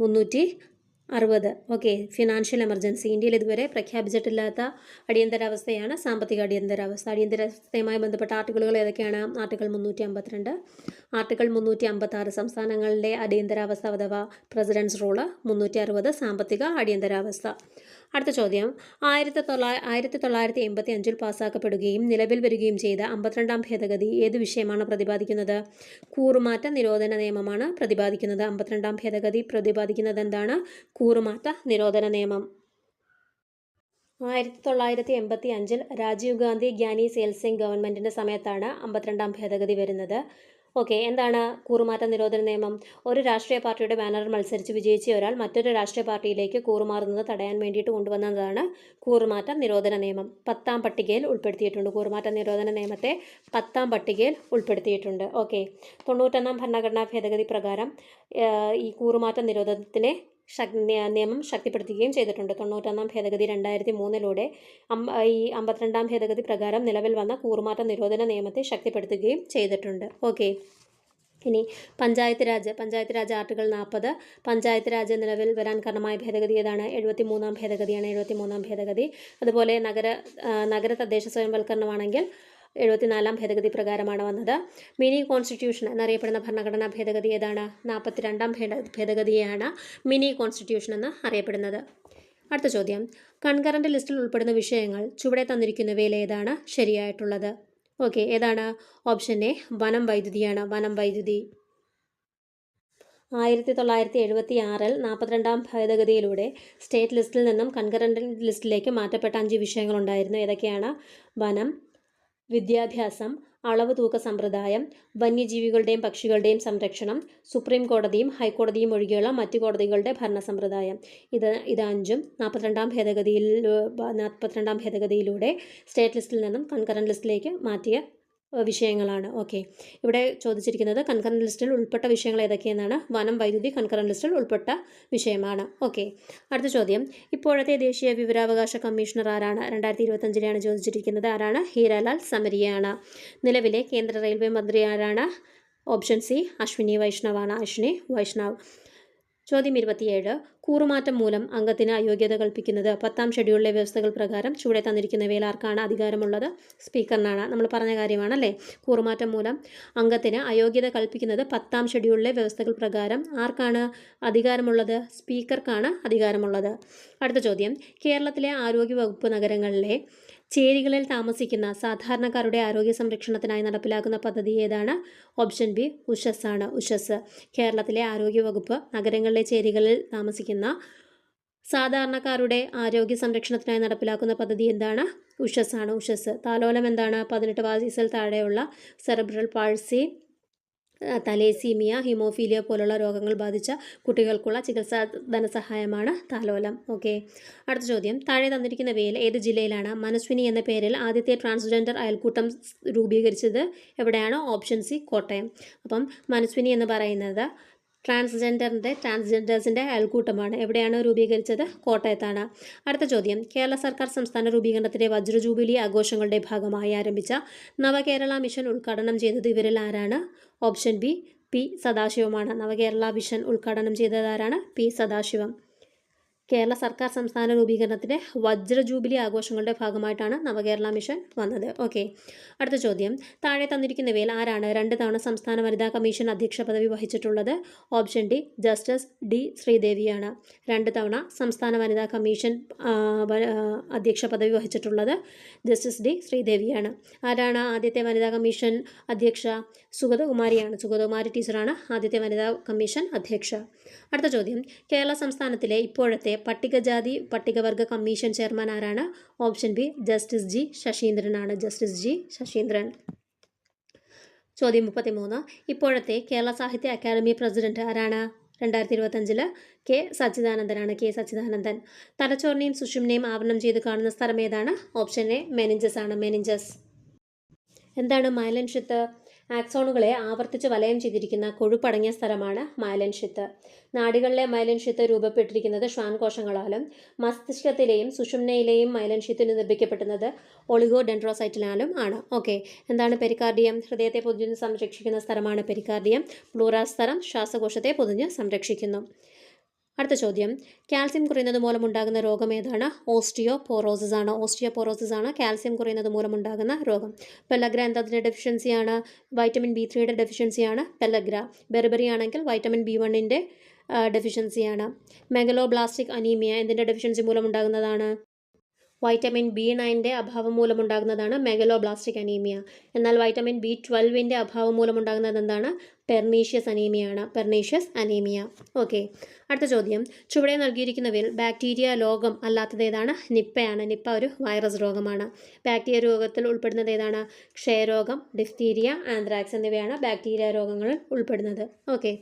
360. ഓക്കെ. Financial emergency. ഇന്ത്യയിൽ ഇതുവരെ പ്രഖ്യാപിച്ചിട്ടില്ലാത്ത അടിയന്തരാവസ്ഥയാണ് സാമ്പത്തിക അടിയന്തരാവസ്ഥ. അടിയന്തരാവസ്ഥയുമായി ബന്ധപ്പെട്ട ആർട്ടിക്കിളുകൾ ഏതൊക്കെയാണ്? ആർട്ടിക്കിൾ 352, ആർട്ടിക്കിൾ 356 സംസ്ഥാനങ്ങളുടെ അടിയന്തരാവസ്ഥ അഥവാ പ്രസിഡൻസ് റൂള്, 360 സാമ്പത്തിക അടിയന്തരാവസ്ഥ. അടുത്ത ചോദ്യം. 1985 പാസ്സാക്കപ്പെടുകയും നിലവിൽ വരികയും ചെയ്ത 52ാം ഭേദഗതി ഏത് വിഷയമാണ് പ്രതിപാദിക്കുന്നത്? കൂറുമാറ്റ നിരോധന നിയമമാണ് പ്രതിപാദിക്കുന്നത്. 52ാം ഭേദഗതി പ്രതിപാദിക്കുന്നത് എന്താണ്? കൂറുമാറ്റ നിരോധന നിയമം. 1985 രാജീവ് ഗാന്ധി ഗ്യാനി സെയിൽ സിംഗ് ഗവൺമെൻറ്റിൻ്റെ സമയത്താണ് 52ാം ഭേദഗതി വരുന്നത്. ഓക്കെ, എന്താണ് കൂറുമാറ്റ നിരോധന നിയമം? ഒരു രാഷ്ട്രീയ പാർട്ടിയുടെ ബാനറിൽ മത്സരിച്ച് വിജയിച്ച ഒരാൾ മറ്റൊരു രാഷ്ട്രീയ പാർട്ടിയിലേക്ക് കൂറുമാറുന്നത് തടയാൻ വേണ്ടിയിട്ട് കൊണ്ടുവന്നതാണ് കൂറുമാറ്റ നിരോധന നിയമം. 10ാം പട്ടികയിൽ ഉൾപ്പെടുത്തിയിട്ടുണ്ട്. കൂറുമാറ്റ നിരോധന നിയമത്തെ 10ാം പട്ടികയിൽ ഉൾപ്പെടുത്തിയിട്ടുണ്ട്. ഓക്കെ, 91ാം ഭരണഘടനാ ഭേദഗതി പ്രകാരം ഈ കൂറുമാറ്റ നിരോധനത്തിനെ നിയമം ശക്തിപ്പെടുത്തുകയും ചെയ്തിട്ടുണ്ട്. 91ാം ഭേദഗതി 2003 ഈ 52ാം ഭേദഗതി പ്രകാരം നിലവിൽ വന്ന കൂറുമാറ്റ നിരോധന നിയമത്തെ ശക്തിപ്പെടുത്തുകയും ചെയ്തിട്ടുണ്ട്. ഓക്കെ, ഇനി പഞ്ചായത്ത് രാജ് ആർട്ടിക്കിൾ 40. പഞ്ചായത്ത് രാജ് നിലവിൽ വരാൻ കാരണമായ ഭേദഗതി ഏതാണ്? 73ാം ഭേദഗതിയാണ്. 73ാം ഭേദഗതി. അതുപോലെ നഗര തദ്ദേശ സ്വയംവൽക്കരണമാണെങ്കിൽ 74ാം ഭേദഗതി പ്രകാരമാണ് വന്നത്. മിനി കോൺസ്റ്റിറ്റ്യൂഷൻ എന്നറിയപ്പെടുന്ന ഭരണഘടനാ ഭേദഗതി ഏതാണ്? 42ാം ഭേദഗതിയാണ് മിനി കോൺസ്റ്റിറ്റ്യൂഷൻ എന്ന് അറിയപ്പെടുന്നത്. അടുത്ത ചോദ്യം, കൺകറന്റ് ലിസ്റ്റിൽ ഉൾപ്പെടുന്ന വിഷയങ്ങൾ ചുവടെ തന്നിരിക്കുന്നവയിൽ ഏതാണ് ശരിയായിട്ടുള്ളത്? ഓക്കെ, ഏതാണ്? ഓപ്ഷൻ എ വനം വൈദ്യുതിയാണ്. വനം വൈദ്യുതി. 1976 42ാം ഭേദഗതിയിലൂടെ സ്റ്റേറ്റ് ലിസ്റ്റിൽ നിന്നും കൺകറന്റ് ലിസ്റ്റിലേക്ക് മാറ്റപ്പെട്ട 5 വിഷയങ്ങളുണ്ടായിരുന്നു. ഏതൊക്കെയാണ്? വനം, വിദ്യാഭ്യാസം, അളവ് തൂക്ക സമ്പ്രദായം, വന്യജീവികളുടെയും പക്ഷികളുടെയും സംരക്ഷണം, സുപ്രീം കോടതിയും ഹൈക്കോടതിയും ഒഴികെയുള്ള മറ്റു കോടതികളുടെ ഭരണ സമ്പ്രദായം. ഇത് 5ഉം 42ാം ഭേദഗതിയിലൂടെ സ്റ്റേറ്റ് ലിസ്റ്റിൽ നിന്നും കൺകറന്റ് ലിസ്റ്റിലേക്ക് മാറ്റിയ വിഷയങ്ങളാണ്. ഓക്കെ, ഇവിടെ ചോദിച്ചിരിക്കുന്നത് കൺകറന്റ് ലിസ്റ്റിൽ ഉൾപ്പെട്ട വിഷയങ്ങൾ ഏതൊക്കെയെന്നാണ്. വനം വൈദ്യുതി കൺകറന്റ് ലിസ്റ്റിൽ ഉൾപ്പെട്ട വിഷയമാണ്. ഓക്കെ, അടുത്ത ചോദ്യം, ഇപ്പോഴത്തെ ദേശീയ വിവരാവകാശ കമ്മീഷണർ ആരാണ്? 2025 ചോദിച്ചിരിക്കുന്നത്. ആരാണ്? ഹീരാലാൽ സമരിയാണ്. നിലവിലെ കേന്ദ്ര റെയിൽവേ മന്ത്രി ആരാണ്? ഓപ്ഷൻ സി അശ്വിനി വൈഷ്ണവാണ്. അശ്വിനി വൈഷ്ണവ്. ചോദ്യം 27, കൂറുമാറ്റം മൂലം അംഗത്തിന് അയോഗ്യത കൽപ്പിക്കുന്നത് 10ാം ഷെഡ്യൂളിലെ വ്യവസ്ഥകൾ പ്രകാരം ചുവടെ തന്നിരിക്കുന്നവയിൽ ആർക്കാണ് അധികാരമുള്ളത്? സ്പീക്കറിനാണ്. നമ്മൾ പറഞ്ഞ കാര്യമാണല്ലേ. കൂറുമാറ്റം മൂലം അംഗത്തിന് അയോഗ്യത കൽപ്പിക്കുന്നത് 10ാം ഷെഡ്യൂളിലെ വ്യവസ്ഥകൾ പ്രകാരം ആർക്കാണ് അധികാരമുള്ളത്? സ്പീക്കർക്കാണ് അധികാരമുള്ളത്. അടുത്ത ചോദ്യം, കേരളത്തിലെ ആരോഗ്യവകുപ്പ് നഗരങ്ങളിലെ ചേരികളിൽ താമസിക്കുന്ന സാധാരണക്കാരുടെ ആരോഗ്യ സംരക്ഷണത്തിനായി നടപ്പിലാക്കുന്ന പദ്ധതി ഏതാണ്? ഓപ്ഷൻ ബി ഉഷസ് ആണ്. ഉഷസ്. കേരളത്തിലെ ആരോഗ്യവകുപ്പ് നഗരങ്ങളിലെ ചേരികളിൽ താമസിക്കുന്ന സാധാരണക്കാരുടെ ആരോഗ്യ സംരക്ഷണത്തിനായി നടപ്പിലാക്കുന്ന പദ്ധതി എന്താണ്? ഉഷസ് ആണ്. ഉഷസ്. താലോലം എന്താണ്? 18 വയസ്സിൽ താഴെയുള്ള സെറിബ്രൽ പാൾസി, തലേസീമിയ, ഹിമോഫീലിയ പോലുള്ള രോഗങ്ങൾ ബാധിച്ച കുട്ടികൾക്കുള്ള ചികിത്സാ ധനസഹായമാണ് താലോലം. ഓക്കെ, അടുത്ത ചോദ്യം, താഴെ തന്നിരിക്കുന്നവയിൽ ഏത് ജില്ലയിലാണ് മനസ്വിനി എന്ന പേരിൽ ആദ്യത്തെ ട്രാൻസ്ജെൻഡർ അയൽക്കൂട്ടം രൂപീകരിച്ചത്? എവിടെയാണ്? Option C Kottayam. അപ്പം മനസ്വിനി എന്ന് പറയുന്നത് ട്രാൻസ്ജെൻഡേഴ്സിൻ്റെ അയൽക്കൂട്ടമാണ്. എവിടെയാണ് രൂപീകരിച്ചത്? കോട്ടയത്താണ്. അടുത്ത ചോദ്യം, കേരള സർക്കാർ സംസ്ഥാന രൂപീകരണത്തിൻ്റെ വജ്ര ജൂബിലി ആഘോഷങ്ങളുടെ ഭാഗമായി ആരംഭിച്ച നവകേരള മിഷൻ ഉദ്ഘാടനം ചെയ്തത് ഇവരിൽ ആരാണ്? ഓപ്ഷൻ ബി പി സദാശിവമാണ്. നവകേരള മിഷൻ ഉദ്ഘാടനം ചെയ്തത് ആരാണ്? പി സദാശിവം. കേരള സർക്കാർ സംസ്ഥാന രൂപീകരണത്തിൻ്റെ വജ്ര ജൂബിലി ആഘോഷങ്ങളുടെ ഭാഗമായിട്ടാണ് നവകേരള മിഷൻ വന്നത്. ഓക്കെ, അടുത്ത ചോദ്യം, താഴെ തന്നിരിക്കുന്നവയിൽ ആരാണ് 2 തവണ സംസ്ഥാന വനിതാ കമ്മീഷൻ അധ്യക്ഷ പദവി വഹിച്ചിട്ടുള്ളത്? ഓപ്ഷൻ ഡി ജസ്റ്റിസ് ഡി ശ്രീദേവിയാണ്. 2 തവണ സംസ്ഥാന വനിതാ കമ്മീഷൻ അധ്യക്ഷ പദവി വഹിച്ചിട്ടുള്ളത് ജസ്റ്റിസ് ഡി ശ്രീദേവിയാണ്. ആരാണ് ആദ്യത്തെ വനിതാ കമ്മീഷൻ അധ്യക്ഷ? സുഗതകുമാരിയാണ്. സുഗതകുമാരി ടീച്ചറാണ് ആദ്യത്തെ വനിതാ കമ്മീഷൻ അധ്യക്ഷ. അടുത്ത ചോദ്യം, കേരള സംസ്ഥാനത്തിലെ ഇപ്പോഴത്തെ പട്ടികജാതി പട്ടികവർഗ കമ്മീഷൻ ചെയർമാൻ ആരാണ്? ഓപ്ഷൻ ബി ജസ്റ്റിസ് ജി ശശീന്ദ്രനാണ്. Justice G Sasindran. ചോദ്യം 33, ഇപ്പോഴത്തെ കേരള സാഹിത്യ അക്കാദമി പ്രസിഡന്റ് ആരാണ്? 2025 കെ സച്ചിദാനന്ദനാണ്. കെ സച്ചിദാനന്ദൻ. തലച്ചോറിനെയും സുഷുമ്നെയും ആവരണം ചെയ്ത് കാണുന്ന സ്ഥലം ഏതാണ്? ഓപ്ഷൻ എ മെനിഞ്ചസ് ആണ്. മെനിഞ്ചസ്. എന്താണ് മൈലൻ ഷിത്ത്? ആക്സോണുകളെ ആവർത്തിച്ച് വലയം ചെയ്തിരിക്കുന്ന കൊഴുപ്പടങ്ങിയ സ്ഥലമാണ് മൈലൻ ഷിത്ത്. നാഡികളിലെ മൈലൻ ഷിത്ത് രൂപപ്പെട്ടിരിക്കുന്നത് ശ്വാൻകോശങ്ങളാലും മസ്തിഷ്കത്തിലെയും സുഷുമ്നയിലെയും മൈലൻ ഷിത്തിന് നിർമ്മിക്കപ്പെടുന്നത് ഒളിഗോഡെൻഡ്രോസൈറ്റിനാലും ആണ്. ഓക്കെ, എന്താണ് പെരിക്കാർഡിയം? ഹൃദയത്തെ പൊതിഞ്ഞ് സംരക്ഷിക്കുന്ന സ്ഥലമാണ് പെരിക്കാർഡിയം. പ്ലൂറാസ് സ്ഥലം ശ്വാസകോശത്തെ പൊതിഞ്ഞ് സംരക്ഷിക്കുന്നു. അടുത്ത ചോദ്യം, കാൽസ്യം കുറയുന്നത് മൂലമുണ്ടാകുന്ന രോഗം ഏതാണ്? ഓസ്റ്റിയോപോറോസിസ് ആണ്. ഓസ്റ്റിയോപോറോസിസ് ആണ് കാൽസ്യം കുറയുന്നത് മൂലമുണ്ടാകുന്ന രോഗം. പെല്ലഗ്ര എന്നതിൻ്റെ ഡെഫിഷ്യൻസിയാണ്? Vitamin B3യുടെ ഡെഫിഷ്യൻസിയാണ് pellagra. ബെർബറി ആണെങ്കിൽ വൈറ്റമിൻ B1ൻ്റെ ഡെഫിഷ്യൻസിയാണ്. മെഗലോബ്ലാസ്റ്റിക് അനീമിയ എന്തിൻ്റെ ഡെഫിഷ്യൻസി മൂലമുണ്ടാകുന്നതാണ്? വൈറ്റമിൻ B9ൻ്റെ അഭാവം മൂലമുണ്ടാകുന്നതാണ് മെഗലോബ്ലാസ്റ്റിക് അനീമിയ. എന്നാൽ വൈറ്റമിൻ B12ൻ്റെ അഭാവം മൂലമുണ്ടാകുന്നത് എന്താണ്? പെർനീഷ്യസ് അനീമിയാണ്. Pernicious anaemia. ഓക്കെ, അടുത്ത ചോദ്യം. ചുവടെ നൽകിയിരിക്കുന്നവയിൽ ബാക്ടീരിയ രോഗം അല്ലാത്തത് ഏതാണ്? നിപ്പയാണ്. നിപ്പ ഒരു വൈറസ് രോഗമാണ്. ബാക്ടീരിയ രോഗത്തിൽ ഉൾപ്പെടുന്നത് ഏതാണ്? ക്ഷയരോഗം, ഡിഫ്തീരിയ, ആന്ത്രാക്സ് എന്നിവയാണ് ബാക്ടീരിയ രോഗങ്ങളിൽ ഉൾപ്പെടുന്നത്. ഓക്കെ,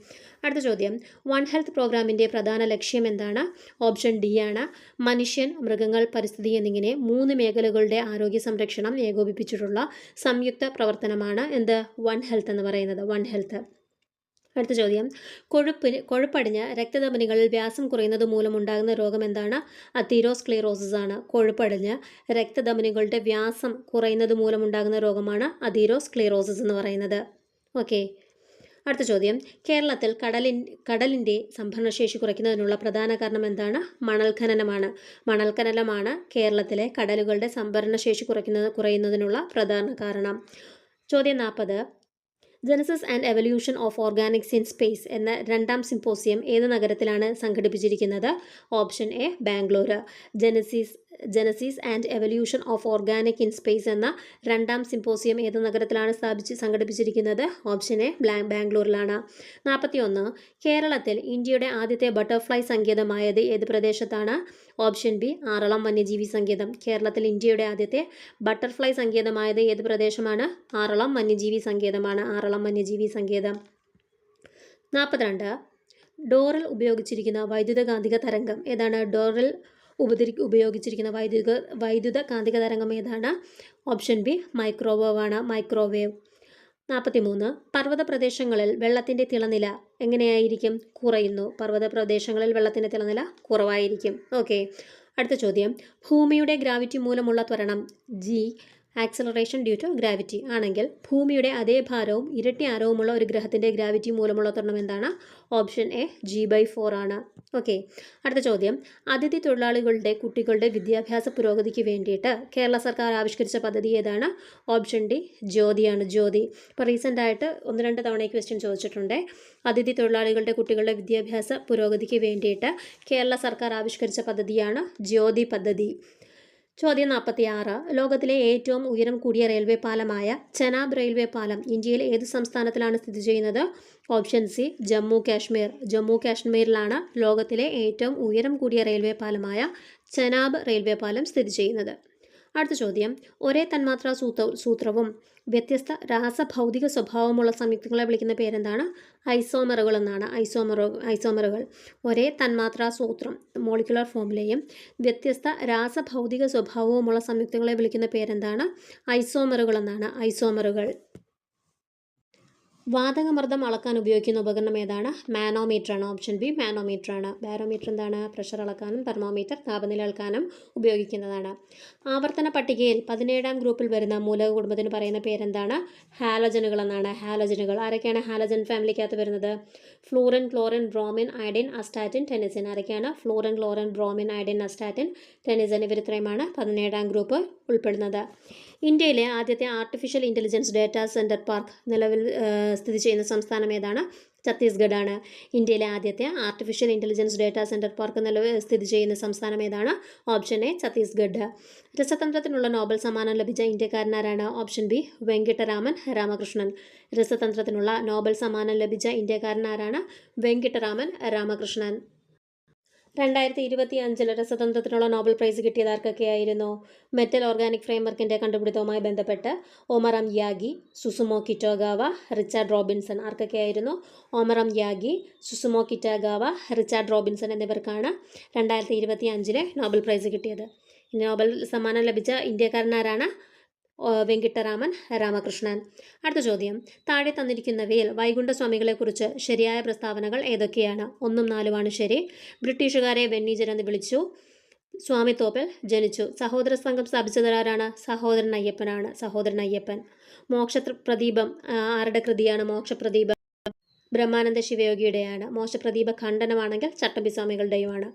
അടുത്ത ചോദ്യം. വൺ ഹെൽത്ത് പ്രോഗ്രാമിൻ്റെ പ്രധാന ലക്ഷ്യം എന്താണ്? ഓപ്ഷൻ ഡി ആണ്. മനുഷ്യൻ, മൃഗങ്ങൾ, പരിസ്ഥിതി എന്നിങ്ങനെ 3 മേഖലകളുടെ ആരോഗ്യ സംരക്ഷണം ഏകോപിപ്പിച്ചിട്ടുള്ള സംയുക്ത പ്രവർത്തനമാണ് എന്ത്? വൺ ഹെൽത്ത് എന്ന് പറയുന്നത്. One health. അടുത്ത ചോദ്യം. കൊഴുപ്പടിഞ്ഞ് രക്തധമനികളിൽ വ്യാസം കുറയുന്നത് മൂലമുണ്ടാകുന്ന രോഗം എന്താണ്? അതീറോസ്ക്ലീറോസിസ് ആണ്. കൊഴുപ്പടിഞ്ഞ് രക്തധമനികളുടെ വ്യാസം കുറയുന്നത് മൂലമുണ്ടാകുന്ന രോഗമാണ് അതീറോസ്ക്ലീറോസിസ് എന്ന് പറയുന്നത്. ഓക്കെ, അടുത്ത ചോദ്യം. കേരളത്തിൽ കടലിൻ്റെ സംഭരണശേഷി കുറയ്ക്കുന്നതിനുള്ള പ്രധാന കാരണം എന്താണ്? മണൽ ഖനനമാണ്. മണൽ ഖനനമാണ് കേരളത്തിലെ കടലുകളുടെ സംഭരണശേഷി കുറയുന്നതിനുള്ള പ്രധാന കാരണം. ചോദ്യം 40. Genesis and evolution of organics in space എന്ന 2ാം സിംപോസിയം ഏത് നഗരത്തിലാണ് സംഘടിപ്പിച്ചിരിക്കുന്നത്? Option A Bangalore. Genesis and evolution of organic in space എന്ന 2ാം സിംപോസിയം ഏത് നഗരത്തിലാണ് സംഘടിപ്പിച്ചിരിക്കുന്നത്? ഓപ്ഷൻ എ ബാംഗ്ലൂരിലാണ്. 41. കേരളത്തിൽ ഇന്ത്യയുടെ ആദ്യത്തെ ബട്ടർഫ്ലൈ സങ്കേതമായത് ഏത് പ്രദേശത്താണ്? ഓപ്ഷൻ ബി ആറളം വന്യജീവി സങ്കേതം. കേരളത്തിൽ ഇന്ത്യയുടെ ആദ്യത്തെ ബട്ടർഫ്ലൈ സങ്കേതമായത് ഏത് പ്രദേശമാണ്? ആറളം വന്യജീവി സങ്കേതമാണ്. ആറളം വന്യജീവി സങ്കേതം. 42. ഡോറിൽ ഉപയോഗിച്ചിരിക്കുന്ന വൈദ്യുതകാന്തിക തരംഗം ഏതാണ്? ഡോറിൽ ഉപയോഗിച്ചിരിക്കുന്ന വൈദ്യുത കാന്തിക തരംഗം ഏതാണ്? ഓപ്ഷൻ ബി മൈക്രോവേവ് ആണ്. മൈക്രോവേവ്. 43. പർവ്വത പ്രദേശങ്ങളിൽ വെള്ളത്തിൻ്റെ തിളനില എങ്ങനെയായിരിക്കും? കുറയുന്നു. പർവ്വത പ്രദേശങ്ങളിൽ വെള്ളത്തിൻ്റെ തിളനില കുറവായിരിക്കും. ഓക്കെ, അടുത്ത ചോദ്യം. ഭൂമിയുടെ ഗ്രാവിറ്റി മൂലമുള്ള ത്വരണം g acceleration due to gravity ആണെങ്കിൽ ഭൂമിയുടെ അതേ ഭാരവും ഇരട്ടി ആരവുമുള്ള ഒരു ഗ്രഹത്തിൻ്റെ ഗ്രാവിറ്റി മൂലമുള്ള ത്വരണം എന്താണ്? ഓപ്ഷൻ എ G/4 ആണ്. ഓക്കെ, അടുത്ത ചോദ്യം. അതിഥി തൊഴിലാളികളുടെ കുട്ടികളുടെ വിദ്യാഭ്യാസ പുരോഗതിക്ക് വേണ്ടിയിട്ട് കേരള സർക്കാർ ആവിഷ്കരിച്ച പദ്ധതി ഏതാണ്? ഓപ്ഷൻ ഡി ജ്യോതിയാണ്. ജ്യോതി. ഇപ്പോൾ റീസെൻ്റായിട്ട് 1-2 തവണ ഈ ക്വസ്റ്റ്യൻ ചോദിച്ചിട്ടുണ്ട്. അതിഥി തൊഴിലാളികളുടെ കുട്ടികളുടെ വിദ്യാഭ്യാസ പുരോഗതിക്ക് വേണ്ടിയിട്ട് കേരള സർക്കാർ ആവിഷ്കരിച്ച പദ്ധതിയാണ് ജ്യോതി പദ്ധതി. ചോദ്യം 46. ലോകത്തിലെ ഏറ്റവും ഉയരം കൂടിയ റെയിൽവേ പാലമായ ചെനാബ് റെയിൽവേ പാലം ഇന്ത്യയിൽ ഏത് സംസ്ഥാനത്തിലാണ് സ്ഥിതി ചെയ്യുന്നത്? Option C Jammu Kashmir. ജമ്മു കാശ്മീരിലാണ് ലോകത്തിലെ ഏറ്റവും ഉയരം കൂടിയ റെയിൽവേ പാലമായ ചെനാബ് റെയിൽവേ പാലം സ്ഥിതി ചെയ്യുന്നത്. അടുത്ത ചോദ്യം. ഒരേ തന്മാത്രാ സൂത്രവും വ്യത്യസ്ത രാസഭൗതിക സ്വഭാവമുള്ള സംയുക്തങ്ങളെ വിളിക്കുന്ന പേരെന്താണ്? ഐസോമറുകൾ എന്നാണ്. ഐസോമറുകൾ. ഒരേ തന്മാത്രാ സൂത്രം മോളിക്കുലർ ഫോമിലെയും വ്യത്യസ്ത രാസഭൗതിക സ്വഭാവവുമുള്ള സംയുക്തങ്ങളെ വിളിക്കുന്ന പേരെന്താണ്? ഐസോമറുകൾ എന്നാണ്. ഐസോമറുകൾ. വാതകമർദ്ദം അളക്കാൻ ഉപയോഗിക്കുന്ന ഉപകരണം ഏതാണ്? മാനോമീറ്റർ ആണ്. ഓപ്ഷൻ ബി മാനോമീറ്റർ ആണ്. ബാരോമീറ്റർ എന്താണ്? പ്രഷർ അളക്കാനും തെർമോമീറ്റർ താപനില അളക്കാനും ഉപയോഗിക്കുന്നതാണ്. ആവർത്തന പട്ടികയിൽ 17ാം ഗ്രൂപ്പിൽ വരുന്ന മൂലക കുടുംബത്തിന് പറയുന്ന പേരെന്താണ്? ഹാലജനുകൾ എന്നാണ്. ഹാലജനുകൾ. ആരൊക്കെയാണ് ഹാലജൻ ഫാമിലിക്കകത്ത് വരുന്നത്? Fluorine, chlorine, bromine, iodine, astatine, tennessine. ആരൊക്കെയാണ്? Fluorine, chlorine, bromine, iodine, astatine, tennessine. ഇവരിത്രയുമാണ് 17ാം ഗ്രൂപ്പ് ഉൾപ്പെടുന്നത്. ഇന്ത്യയിലെ ആദ്യത്തെ artificial intelligence data centre park നിലവിൽ സ്ഥിതി ചെയ്യുന്ന സംസ്ഥാനം ഏതാണ്? ഛത്തീസ്ഗഡ് ആണ്. ഇന്ത്യയിലെ ആദ്യത്തെ artificial intelligence data centre park നിലവിൽ സ്ഥിതി ചെയ്യുന്ന സംസ്ഥാനം ഏതാണ്? Option A Chhattisgarh. രസതന്ത്രത്തിനുള്ള നോബൽ സമ്മാനം ലഭിച്ച ഇന്ത്യക്കാരനാരാണ്? Option B Venkatraman Ramakrishnan. രസതന്ത്രത്തിനുള്ള നോബൽ സമ്മാനം ലഭിച്ച ഇന്ത്യക്കാരനാരാണ്? വെങ്കിട്ടരാമൻ രാമകൃഷ്ണൻ. 2025 രസതന്ത്രത്തിനുള്ള നോബൽ പ്രൈസ് കിട്ടിയത് ആർക്കൊക്കെയായിരുന്നു? മെറ്റൽ ഓർഗാനിക് ഫ്രെയിംവർക്കിൻ്റെ കണ്ടുപിടുത്തവുമായി ബന്ധപ്പെട്ട് Omar M Yaghi, Susumu Kitagawa, Richard Robinson. ആർക്കൊക്കെയായിരുന്നു? Omar M Yaghi, Susumu Kitagawa, Richard Robinson എന്നിവർക്കാണ് 2025 നോബൽ പ്രൈസ് കിട്ടിയത്. നോബൽ സമ്മാനം ലഭിച്ച ഇന്ത്യക്കാരനാരാണ്? വെങ്കിട്ടരാമൻ രാമകൃഷ്ണൻ. അടുത്ത ചോദ്യം. താഴെ തന്നിരിക്കുന്നവയിൽ വൈകുണ്ഠസ്വാമികളെക്കുറിച്ച് ശരിയായ പ്രസ്താവനകൾ ഏതൊക്കെയാണ്? 1ഉം 4ഉമാണ് ശരി. ബ്രിട്ടീഷുകാരെ വെന്നീജർ എന്ന് വിളിച്ചു. സ്വാമിത്തോപ്പിൽ ജനിച്ചു. സഹോദര സംഘം സ്ഥാപിച്ചതാരാണ്? സഹോദരൻ അയ്യപ്പനാണ്. സഹോദരൻ അയ്യപ്പൻ. മോക്ഷപ്രദീപം ആരുടെ കൃതിയാണ്? മോക്ഷപ്രദീപം ബ്രഹ്മാനന്ദ ശിവയോഗിയുടെയാണ്. മോക്ഷപ്രദീപ ഖണ്ഡനമാണെങ്കിൽ ചട്ടമ്പിസ്വാമികളുടെയുമാണ്.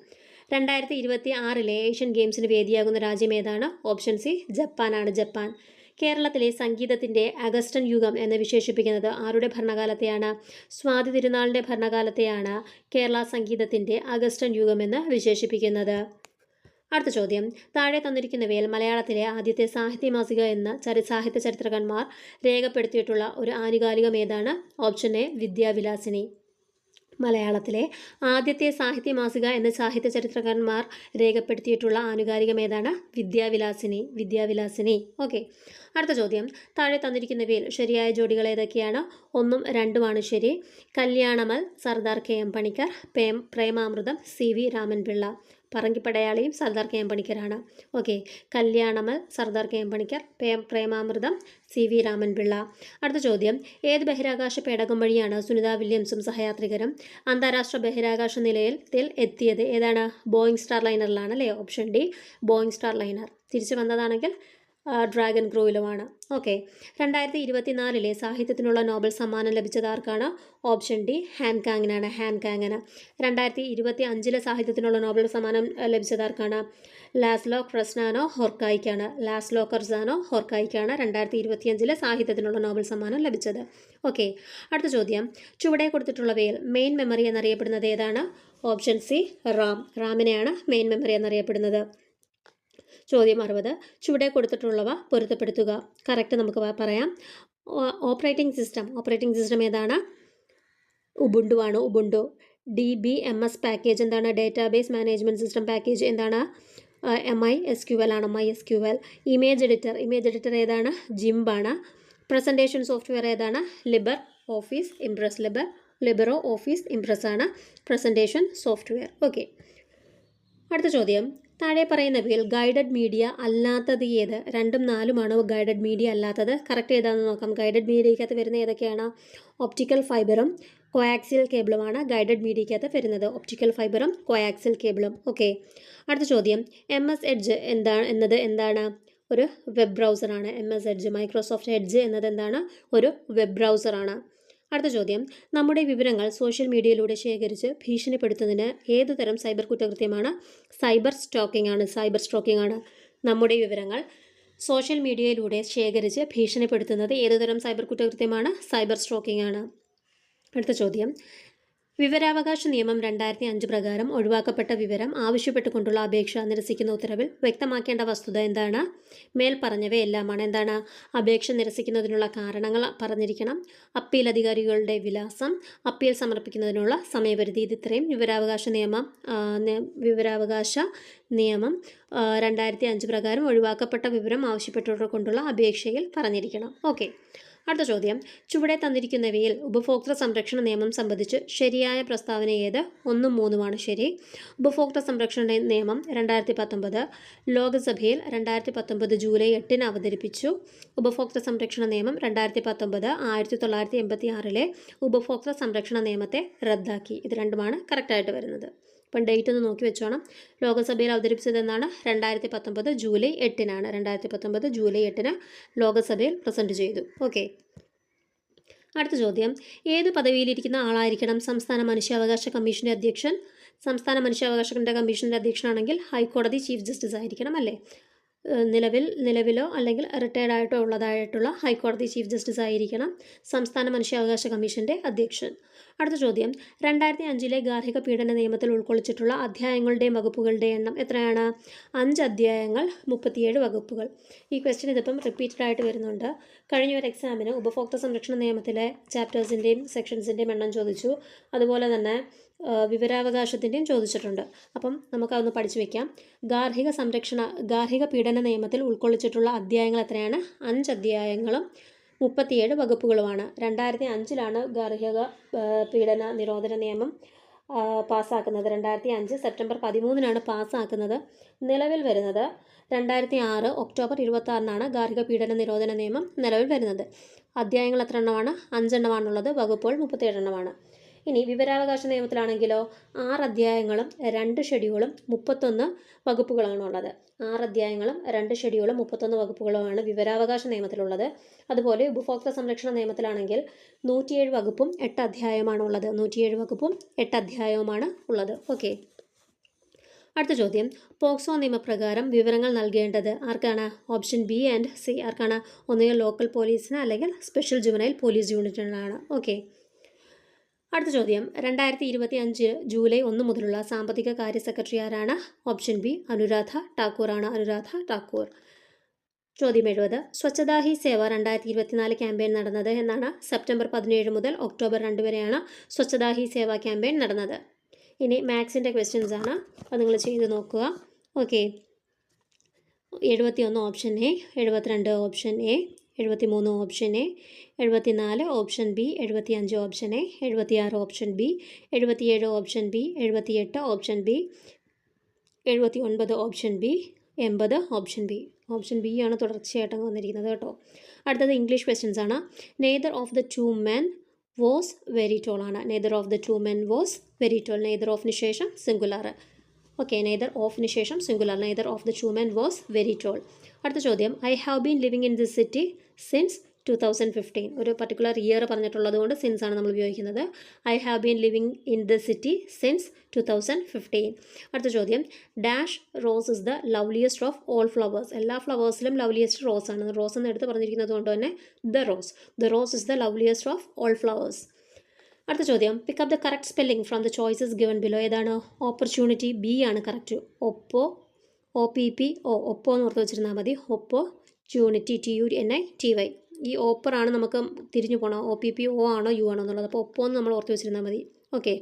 2026 ഏഷ്യൻ ഗെയിംസിന് വേദിയാകുന്ന രാജ്യം ഏതാണ്? ഓപ്ഷൻ സി ജപ്പാനാണ്. ജപ്പാൻ. കേരളത്തിലെ സംഗീതത്തിൻ്റെ അഗസ്റ്റൻ യുഗം എന്ന് വിശേഷിപ്പിക്കുന്നത് ആരുടെ ഭരണകാലത്തെയാണ്? സ്വാതി തിരുനാളിൻ്റെ ഭരണകാലത്തെയാണ് കേരള സംഗീതത്തിൻ്റെ അഗസ്റ്റൻ യുഗം എന്ന് വിശേഷിപ്പിക്കുന്നത്. അടുത്ത ചോദ്യം, താഴെ തന്നിരിക്കുന്നവയിൽ മലയാളത്തിലെ ആദ്യത്തെ സാഹിത്യ മാസിക എന്ന സാഹിത്യ ചരിത്രകാരന്മാർ രേഖപ്പെടുത്തിയിട്ടുള്ള ഒരു ആനുകാലികം ഏതാണ്? Option A Vidyavilasini. മലയാളത്തിലെ ആദ്യത്തെ സാഹിത്യ മാസിക എന്ന സാഹിത്യ ചരിത്രകാരന്മാർ രേഖപ്പെടുത്തിയിട്ടുള്ള ആനുകാലികം ഏതാണ്? വിദ്യാവിലാസിനി. ഓക്കെ. അടുത്ത ചോദ്യം, താഴെ തന്നിരിക്കുന്നവയിൽ ശരിയായ ജോഡികൾ ഏതൊക്കെയാണ്? 1ഉം 2ഉമാണ് ശരി. Kalyanamal Sardar KM Panikkar, Premamritham CV Raman Pillai. പറങ്കിപ്പടയാളിയും സർദാർ KM പണിക്കരാണ്. Okay. Kalyanamal Sardar KM Panikkar, Premamritham CV Raman Pillai. അടുത്ത ചോദ്യം, ഏത് ബഹിരാകാശ പേടകം വഴിയാണ് സുനിത വില്യംസും സഹയാത്രികരും അന്താരാഷ്ട്ര ബഹിരാകാശ നിലയത്തിൽ എത്തിയത്? ഏതാണ്? ബോയിങ് സ്റ്റാർ ലൈനറിലാണ് അല്ലേ? Option D Boeing star liner. തിരിച്ചു വന്നതാണെങ്കിൽ ഡ്രാഗൺ ക്രൂയിലുമാണ്. ഓക്കെ. 2024 സാഹിത്യത്തിനുള്ള നോബൽ സമ്മാനം ലഭിച്ചത് ആർക്കാണ്? Option D ഹാൻകാങ്ങിനാണ്. 2025 സാഹിത്യത്തിനുള്ള നോബൽ സമ്മാനം ലഭിച്ചത് ആർക്കാണ്? ലാസ്ലോ ക്രസാനോ ഹോർക്കായ്ക്കാണ്. 2025 സാഹിത്യത്തിനുള്ള നോബൽ സമ്മാനം ലഭിച്ചത്. ഓക്കെ. അടുത്ത ചോദ്യം, ചുവടെ കൊടുത്തിട്ടുള്ളവയിൽ മെയിൻ മെമ്മറി എന്നറിയപ്പെടുന്നത് ഏതാണ്? ഓപ്ഷൻ സി റാമിനെയാണ് മെയിൻ മെമ്മറി എന്നറിയപ്പെടുന്നത്. ചോദ്യം 60, ചുവടെ കൊടുത്തിട്ടുള്ളവ പൊരുത്തപ്പെടുത്തുക. കറക്റ്റ് നമുക്ക് പറയാം. ഓപ്പറേറ്റിംഗ് സിസ്റ്റം ഏതാണ്? ഉബുണ്ടു ആണ്. ഉബുണ്ടു. DBMS പാക്കേജ് എന്താണ്? ഡേറ്റാബേസ് മാനേജ്മെൻറ്റ് സിസ്റ്റം പാക്കേജ് എന്താണ്? MySQL ആണ്. MySQL. ഇമേജ് എഡിറ്റർ ഏതാണ്? GIMP ആണ്. പ്രസൻറ്റേഷൻ സോഫ്റ്റ്വെയർ ഏതാണ്? ലിബറോ ഓഫീസ് ഇംപ്രസ് ആണ് പ്രസൻറ്റേഷൻ സോഫ്റ്റ്വെയർ. ഓക്കെ. അടുത്ത ചോദ്യം, താഴെ പറയുന്നവയിൽ ഗൈഡഡ് മീഡിയ അല്ലാത്തത് ഏത്? 2ഉം 4ഉമാണ് ഗൈഡഡ് മീഡിയ അല്ലാത്തത്. കറക്റ്റ് ഏതാണെന്ന് നോക്കാം. ഗൈഡഡ് മീഡിയയ്ക്കകത്ത് വരുന്ന ഏതൊക്കെയാണ്? ഓപ്റ്റിക്കൽ ഫൈബറും കോയാക്സിയൽ കേബിളുമാണ് ഗൈഡഡ് മീഡിയയ്ക്കകത്ത് വരുന്നത്. ഓപ്റ്റിക്കൽ ഫൈബറും കോയാക്സിയൽ കേബിളും. ഓക്കെ. അടുത്ത ചോദ്യം, MS എഡ്ജ് എന്താണ്? ഒരു വെബ് ബ്രൗസറാണ്. MS എഡ്ജ്, മൈക്രോസോഫ്റ്റ് എഡ്ജ് എന്നത് എന്താണ്? ഒരു വെബ് ബ്രൗസറാണ്. അടുത്ത ചോദ്യം, നമ്മുടെ വിവരങ്ങൾ സോഷ്യൽ മീഡിയയിലൂടെ ശേഖരിച്ച് ഭീഷണിപ്പെടുത്തുന്നതിന് ഏതുതരം സൈബർ കുറ്റകൃത്യമാണ്? സൈബർ സ്റ്റോക്കിംഗ് ആണ്. നമ്മുടെ വിവരങ്ങൾ സോഷ്യൽ മീഡിയയിലൂടെ ശേഖരിച്ച് ഭീഷണിപ്പെടുത്തുന്നത് ഏതുതരം സൈബർ കുറ്റകൃത്യമാണ്? സൈബർ സ്റ്റോക്കിംഗ് ആണ്. അടുത്ത ചോദ്യം, വിവരാവകാശ നിയമം 2005 പ്രകാരം ഒഴിവാക്കപ്പെട്ട വിവരം ആവശ്യപ്പെട്ടുകൊണ്ടുള്ള അപേക്ഷ നിരസിക്കുന്ന ഉത്തരവിൽ വ്യക്തമാക്കേണ്ട വസ്തുത എന്താണ്? മേൽപ്പറഞ്ഞവയെല്ലാമാണ്. എന്താണ്? അപേക്ഷ നിരസിക്കുന്നതിനുള്ള കാരണങ്ങൾ പറഞ്ഞിരിക്കണം. അപ്പീൽ അധികാരികളുടെ വിലാസം, അപ്പീൽ സമർപ്പിക്കുന്നതിനുള്ള സമയപരിധി. ഇത് ഇത്രയും വിവരാവകാശ നിയമം 2005 പ്രകാരം ഒഴിവാക്കപ്പെട്ട വിവരം ആവശ്യപ്പെട്ടുകൊണ്ടുള്ള അപേക്ഷയിൽ പറഞ്ഞിരിക്കണം. ഓക്കെ. അടുത്ത ചോദ്യം, ചുവടെ തന്നിരിക്കുന്നവയിൽ ഉപഭോക്തൃ സംരക്ഷണ നിയമം സംബന്ധിച്ച് ശരിയായ പ്രസ്താവന ഏത്? 1ഉം 3ഉമാണ് ശരി. ഉപഭോക്തൃ സംരക്ഷണ നിയമം 2019 ലോക്സഭയിൽ 2019 ജൂലൈ 8 അവതരിപ്പിച്ചു. ഉപഭോക്തൃ സംരക്ഷണ നിയമം 2019 1986 ഉപഭോക്തൃ സംരക്ഷണ നിയമത്തെ റദ്ദാക്കി. ഇത് രണ്ടുമാണ് കറക്റ്റായിട്ട് വരുന്നത്. അപ്പം ഡേറ്റ് ഒന്ന് നോക്കി വെച്ചോണം. ലോകസഭയിൽ അവതരിപ്പിച്ചത് എന്നാണ്? 2019 ജൂലൈ 8 2019 ജൂലൈ 8 ലോകസഭയിൽ പ്രസൻറ്റ് ചെയ്തു. ഓക്കെ. അടുത്ത ചോദ്യം, ഏത് പദവിയിലിരിക്കുന്ന ആളായിരിക്കണം സംസ്ഥാന മനുഷ്യാവകാശ കമ്മീഷൻ്റെ അധ്യക്ഷൻ? സംസ്ഥാന മനുഷ്യാവകാശ കമ്മീഷൻ്റെ അധ്യക്ഷനാണെങ്കിൽ ഹൈക്കോടതി ചീഫ് ജസ്റ്റിസ് ആയിരിക്കണം അല്ലേ? നിലവിലോ അല്ലെങ്കിൽ റിട്ടയർഡ് ആയിട്ടോ ഉള്ളതായിട്ടുള്ള ഹൈക്കോടതി ചീഫ് ജസ്റ്റിസ് ആയിരിക്കണം സംസ്ഥാന മനുഷ്യാവകാശ കമ്മീഷൻ്റെ അധ്യക്ഷൻ. അടുത്ത ചോദ്യം, 2005 ഗാർഹിക പീഡന നിയമത്തിൽ ഉൾക്കൊള്ളിച്ചിട്ടുള്ള അധ്യായങ്ങളുടെയും വകുപ്പുകളുടെയും എണ്ണം എത്രയാണ്? 5 അധ്യായങ്ങൾ, 37 വകുപ്പുകൾ. ഈ ക്വസ്റ്റ്യൻ ഇതിപ്പം റിപ്പീറ്റഡ് ആയിട്ട് വരുന്നുണ്ട്. കഴിഞ്ഞ ഒരു എക്സാമിന് ഉപഭോക്തൃ സംരക്ഷണ നിയമത്തിലെ ചാപ്റ്റേഴ്സിൻ്റെയും സെക്ഷൻസിൻ്റെയും എണ്ണം ചോദിച്ചു. അതുപോലെ തന്നെ വിവരാവകാശത്തിൻ്റെയും ചോദിച്ചിട്ടുണ്ട്. അപ്പം നമുക്കതൊന്ന് പഠിച്ചു വയ്ക്കാം. ഗാർഹിക പീഡന നിയമത്തിൽ ഉൾക്കൊള്ളിച്ചിട്ടുള്ള അധ്യായങ്ങൾ എത്രയാണ്? 5 അധ്യായങ്ങളും 37 വകുപ്പുകളുമാണ്. 2005 ഗാർഹിക പീഡന നിരോധന നിയമം പാസ്സാക്കുന്നത്. 2005 സെപ്റ്റംബർ 13 പാസ്സാക്കുന്നത്. നിലവിൽ വരുന്നത് 2006 ഒക്ടോബർ 26 ഗാർഹിക പീഡന നിരോധന നിയമം നിലവിൽ വരുന്നത്. അധ്യായങ്ങൾ എത്ര എണ്ണമാണ്? 5 എണ്ണമാണുള്ളത്. വകുപ്പുകൾ 37 എണ്ണമാണ്. ഇനി വിവരാവകാശ നിയമത്തിലാണെങ്കിലോ 6 അധ്യായങ്ങളും 2 ഷെഡ്യൂളും 31 വകുപ്പുകളാണുള്ളത്. 6 അധ്യായങ്ങളും 2 ഷെഡ്യൂളും 31 വകുപ്പുകളുമാണ് വിവരാവകാശ നിയമത്തിലുള്ളത്. അതുപോലെ ഉപഭോക്തൃ സംരക്ഷണ നിയമത്തിലാണെങ്കിൽ 107 വകുപ്പും 8 അധ്യായവുമാണ് ഉള്ളത്. 107 വകുപ്പും 8 അധ്യായവുമാണ് ഉള്ളത്. ഓക്കെ. അടുത്ത ചോദ്യം, പോക്സോ നിയമപ്രകാരം വിവരങ്ങൾ നൽകേണ്ടത് ആർക്കാണ്? ഓപ്ഷൻ ബി ആൻഡ് സി ആർക്കാണ്? ഒന്നുകിൽ ലോക്കൽ പോലീസിന് അല്ലെങ്കിൽ സ്പെഷ്യൽ ജുവനൈൽ പോലീസ് യൂണിറ്റിനാണ്. ഓക്കെ. അടുത്ത ചോദ്യം 2025 ജൂലൈ 1 മുതലുള്ള സാമ്പത്തിക കാര്യ സെക്രട്ടറി ആരാണ്? ഓപ്ഷൻ ബി അനുരാധ ഠാക്കൂർ ആണ്. അനുരാധ ഠാക്കൂർ. ചോദ്യം 70 സ്വച്ഛതാ ഹി സേവ 2024 ക്യാമ്പയിൻ നടന്നത് എന്നാണ്? സെപ്റ്റംബർ 17 മുതൽ ഒക്ടോബർ 2 വരെയാണ് സ്വച്ഛതാ ഹി സേവ ക്യാമ്പയിൻ നടന്നത്. ഇനി മാത്സിൻ്റെ ക്വസ്റ്റ്യൻസ് ആണ്, അത് നിങ്ങൾ ചെയ്ത് നോക്കുക. Okay, 71 option A, 72 option A, 73 option A, 74 option B, 75 option A, 76 option B, 77 option B, 78 option B, 79 option B, 80 option B. Option B ആണ് തുടർച്ചയായിട്ട് വന്നിരിക്കുന്നത് കേട്ടോ. അടുത്തത് ഇംഗ്ലീഷ് ക്വസ്റ്റ്യൻസ് ആണ്. Neither of the two men was very tall ആണ്. Neither of the two men was very tall. Neither ഓഫിന് ശേഷം സിംഗുലാർ. ഓക്കെ, നെയ്തർ ഓഫിന് ശേഷം singular. Neither of the two men was very toll. അടുത്ത ചോദ്യം I have been living in this city since 2015. ഒരു പർട്ടിക്കുലർ ഇയർ പറഞ്ഞിട്ടുള്ളത് കൊണ്ട് സിൻസ് ആണ് നമ്മൾ ഉപയോഗിക്കുന്നത്. I have been living in the city since 2015. അടുത്ത ചോദ്യം dash rose is the loveliest of all flowers. എല്ലാ ഫ്ലവേഴ്സിലും ലവ്ലിയസ്റ്റ് റോസ് ആണ്. റോസ് എന്ന് എടുത്ത് പറഞ്ഞിരിക്കുന്നത് കൊണ്ട് തന്നെ the rose is the loveliest of all flowers. അടുത്ത ചോദ്യം pick up the correct spelling from the choices given below. ഏതാണ്? ഓപ്പർച്യൂണിറ്റി ബി ആണ് കറക്റ്റ്. ഒപ്പോ എന്ന് ഓർത്ത് വെച്ചിരുന്നാൽ മതി. Opportunity TUNITY. ഈ ഓപ്പറാണ് നമുക്ക് തിരിഞ്ഞു പോകണം. OPP O ആണോ യു ആണോ എന്നുള്ളത്. അപ്പോൾ ഒപ്പോ എന്ന് നമ്മൾ ഓർത്ത് വെച്ചിരുന്നാൽ മതി. Okay,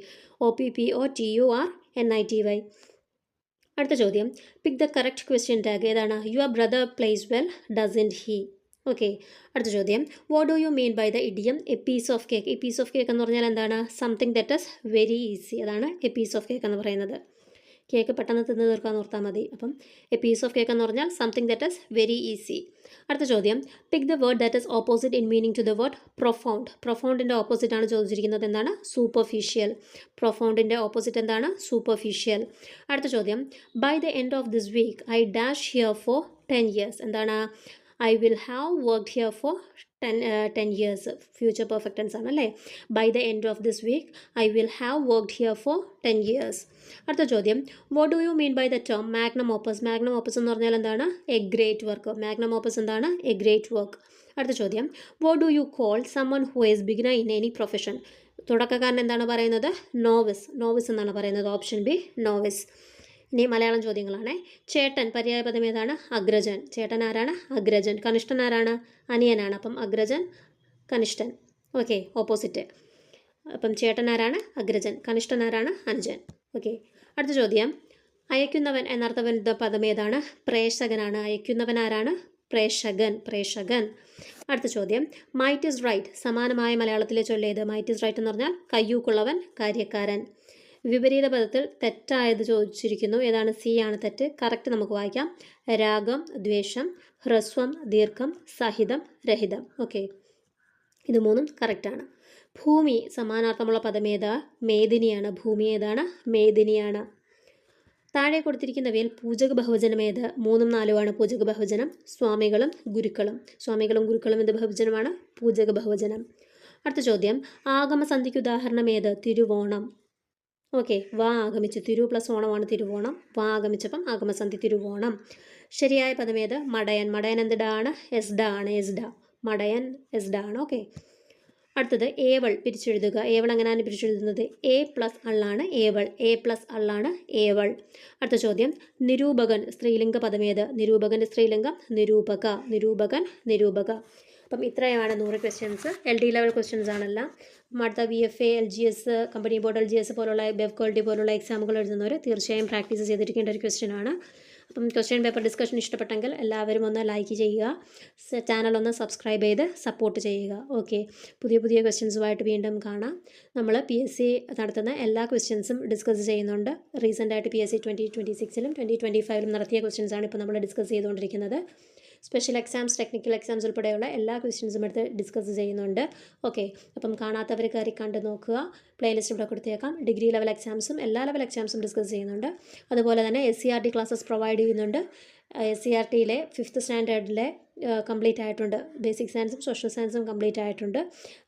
OPPOTURNITY. അടുത്ത ചോദ്യം pick the correct question tag. ഏതാണ്? Your brother plays well doesn't he. Okay, അടുത്ത ചോദ്യം what do you mean by the idiom a piece of cake. ഈ പീസ് ഓഫ് കേക്ക് എന്ന് പറഞ്ഞാൽ എന്താണ്? Something that is very easy. അതാണ് എ പീസ് ഓഫ് കേക്ക് എന്ന് പറയുന്നത്. കേക്ക് പെട്ടെന്ന് തിന്ന് തീർക്കാൻ ഓർത്താൽ മതി. അപ്പം എ പീസ് ഓഫ് കേക്ക് എന്ന് പറഞ്ഞാൽ something that is very easy. അടുത്ത ചോദ്യം pick the word that is opposite in meaning to the word profound. പ്രൊഫൗണ്ടിൻ്റെ ഓപ്പോസിറ്റ് ആണ് ചോദിച്ചിരിക്കുന്നത്. എന്താണ്? സൂപ്പർഫിഷ്യൽ. പ്രൊഫൗണ്ടിൻ്റെ ഓപ്പോസിറ്റ് എന്താണ്? സൂപ്പർഫിഷ്യൽ. അടുത്ത ചോദ്യം by the end of this week I dash here for 10 years. എന്താണ്? I will have worked here for 10 years. Future perfect tense ആണ് അല്ലേ? By the end of this week I will have worked here for 10 years. അടുത്ത ചോദ്യം what do you mean by the term magnum opus. Magnum opus എന്ന് പറഞ്ഞാൽ എന്താണ്? A great work. Magnum opus എന്താണ്? A great work. അടുത്ത ചോദ്യം what do you call someone who is beginner in any profession. തുടക്കക്കാരൻ എന്താണ് പറയുന്നത്? നോവിസ്. നോവിസ് എന്നാണ് പറയുന്നത്. Option B novice. ഇനി മലയാളം ചോദ്യങ്ങളാണ്. ചേട്ടൻ പര്യായപദം ഏതാണ്? അഗ്രജൻ. ചേട്ടൻ ആരാണ്? അഗ്രജൻ. കനിഷ്ഠൻ ആരാണ്? അനിയനാണ്. അപ്പം അഗ്രജൻ കനിഷ്ഠൻ. Okay, opposite. അപ്പം ചേട്ടൻ ആരാണ്? അഗ്രജൻ. കനിഷ്ഠൻ ആരാണ്? അനുജൻ. ഓക്കെ, അടുത്ത ചോദ്യം അയക്കുന്നവൻ എന്നർത്ഥം വരുന്ന പദം ഏതാണ്? പ്രേഷകനാണ്. അയക്കുന്നവൻ ആരാണ്? പ്രേഷകൻ. അടുത്ത ചോദ്യം മൈറ്റ് ഇസ് റൈറ്റ് സമാനമായ മലയാളത്തിലെ ചൊല്ലേത്. മൈറ്റ് ഇസ് റൈറ്റ് എന്ന് പറഞ്ഞാൽ കയ്യൂക്കുള്ളവൻ, കാര്യക്കാരൻ. വിപരീത പദത്തിൽ തെറ്റായത് ചോദിച്ചിരിക്കുന്നു. ഏതാണ്? സി ആണ് തെറ്റ്. കറക്റ്റ് നമുക്ക് വായിക്കാം. രാഗം, ദ്വേഷം, ഹ്രസ്വം, ദീർഘം, സഹിതം, രഹിതം. ഓക്കെ, ഇത് മൂന്നും കറക്റ്റാണ്. ഭൂമി സമാനാർത്ഥമുള്ള പദം ഏതാ? മേദിനിയാണ്. ഭൂമി ഏതാണ്? മേദിനിയാണ്. താഴെ കൊടുത്തിരിക്കുന്നവയിൽ പൂജക ബഹുവചനം ഏത്? 3ഉം 4ഉമാണ് പൂജക ബഹുവചനം. സ്വാമികളും ഗുരുക്കളും. സ്വാമികളും ഗുരുക്കളും എന്ത് ബഹുവചനമാണ്? പൂജക ബഹുവചനം. അടുത്ത ചോദ്യം ആഗമസന്ധിക്ക് ഉദാഹരണം ഏത്? തിരുവോണം. ഓക്കെ, വാ ആഗമിച്ചു. തിരു പ്ലസ് ഓണമാണ് തിരുവോണം. വാ ആഗമിച്ചപ്പം ആഗമസന്ധി തിരുവോണം. ശരിയായ പദം ഏത്? മടയൻ. മടയൻ എന്തിടാണ്? എസ്ഡ ആണ്. മടയൻ എസ്ഡ ആണ്. ഓക്കെ, അടുത്തത് ഏവൾ പിരിച്ചെഴുതുക. ഏവൾ എങ്ങനെയാണ് പിരിച്ചെഴുതുന്നത്? എ പ്ലസ് അള്ളാണ് ഏവൾ. എ പ്ലസ് അള്ളാണ് ഏവൾ. അടുത്ത ചോദ്യം നിരൂപകൻ സ്ത്രീലിംഗ പദമേത്? നിരൂപകൻ്റെ സ്ത്രീലിംഗം നിരൂപകൻ. അപ്പം ഇത്രയുമാണ് 100 ക്വസ്റ്റ്യൻസ്. LD ലെവൽ ക്വസ്റ്റ്യൻസ് ആണല്ല. അടുത്ത VFA, LGS, company board LGS പോലുള്ള വെബ് ക്വാളിറ്റി പോലുള്ള എക്സാമുകൾ എഴുതുന്നവർ തീർച്ചയായും പ്രാക്ടീസ് ചെയ്തിരിക്കേണ്ട ഒരു ക്വസ്റ്റ്യൻ ആണ്. അപ്പം ക്വസ്റ്റ്യൻ പേപ്പർ ഡിസ്കഷൻ ഇഷ്ടപ്പെട്ടെങ്കിൽ എല്ലാവരും ഒന്ന് ലൈക്ക് ചെയ്യുക, ചാനൽ ഒന്ന് സബ്സ്ക്രൈബ് ചെയ്ത് സപ്പോർട്ട് ചെയ്യുക. ഓക്കെ, പുതിയ ക്വസ്റ്റ്യൻസുമായിട്ട് വീണ്ടും കാണാം. നമ്മൾ PSC നടത്തുന്ന എല്ലാ ക്വസ്റ്റ്യൻസും ഡിസ്കസ് ചെയ്യുന്നുണ്ട്. റീസെൻ്റായിട്ട് PSC 2026-ലും 2025-ലും നടത്തിയ ക്വസ്റ്റ്യൻസാണ് ഇപ്പോൾ നമ്മൾ ഡിസ്കസ് ചെയ്തുകൊണ്ടിരിക്കുന്നത്. സ്പെഷ്യൽ എക്സാംസ്, ടെക്നിക്കൽ എക്സാംസ് ഉൾപ്പെടെയുള്ള എല്ലാ ക്വസ്റ്റ്യൻസും എടുത്ത് ഡിസ്കസ് ചെയ്യുന്നുണ്ട്. ഓക്കെ, അപ്പം കാണാത്തവർ കയറി കണ്ട് നോക്കുക. പ്ലേലിസ്റ്റ് ഇവിടെ കൊടുത്തേക്കാം. ഡിഗ്രി ലെവൽ എക്സാംസും എല്ലാ ലെവൽ എക്സാംസും ഡിസ്കസ് ചെയ്യുന്നുണ്ട്. അതുപോലെ തന്നെ SCRT ക്ലാസ്സസ് പ്രൊവൈഡ് ചെയ്യുന്നുണ്ട്. SCRTയിലെ 5th സ്റ്റാൻഡേർഡിലെ കംപ്ലീറ്റ് ആയിട്ടുണ്ട്. ബേസിക് സയൻസും സോഷ്യൽ സയൻസും കംപ്ലീറ്റ് ആയിട്ടുണ്ട്.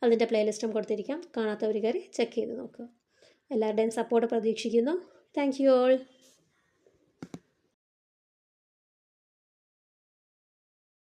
അതിൻ്റെ പ്ലേലിസ്റ്റും കൊടുത്തിരിക്കാം. കാണാത്തവർ കയറി ചെക്ക് ചെയ്ത് നോക്കുക. എല്ലാവരുടെയും സപ്പോർട്ട് പ്രതീക്ഷിക്കുന്നു. Thank you all.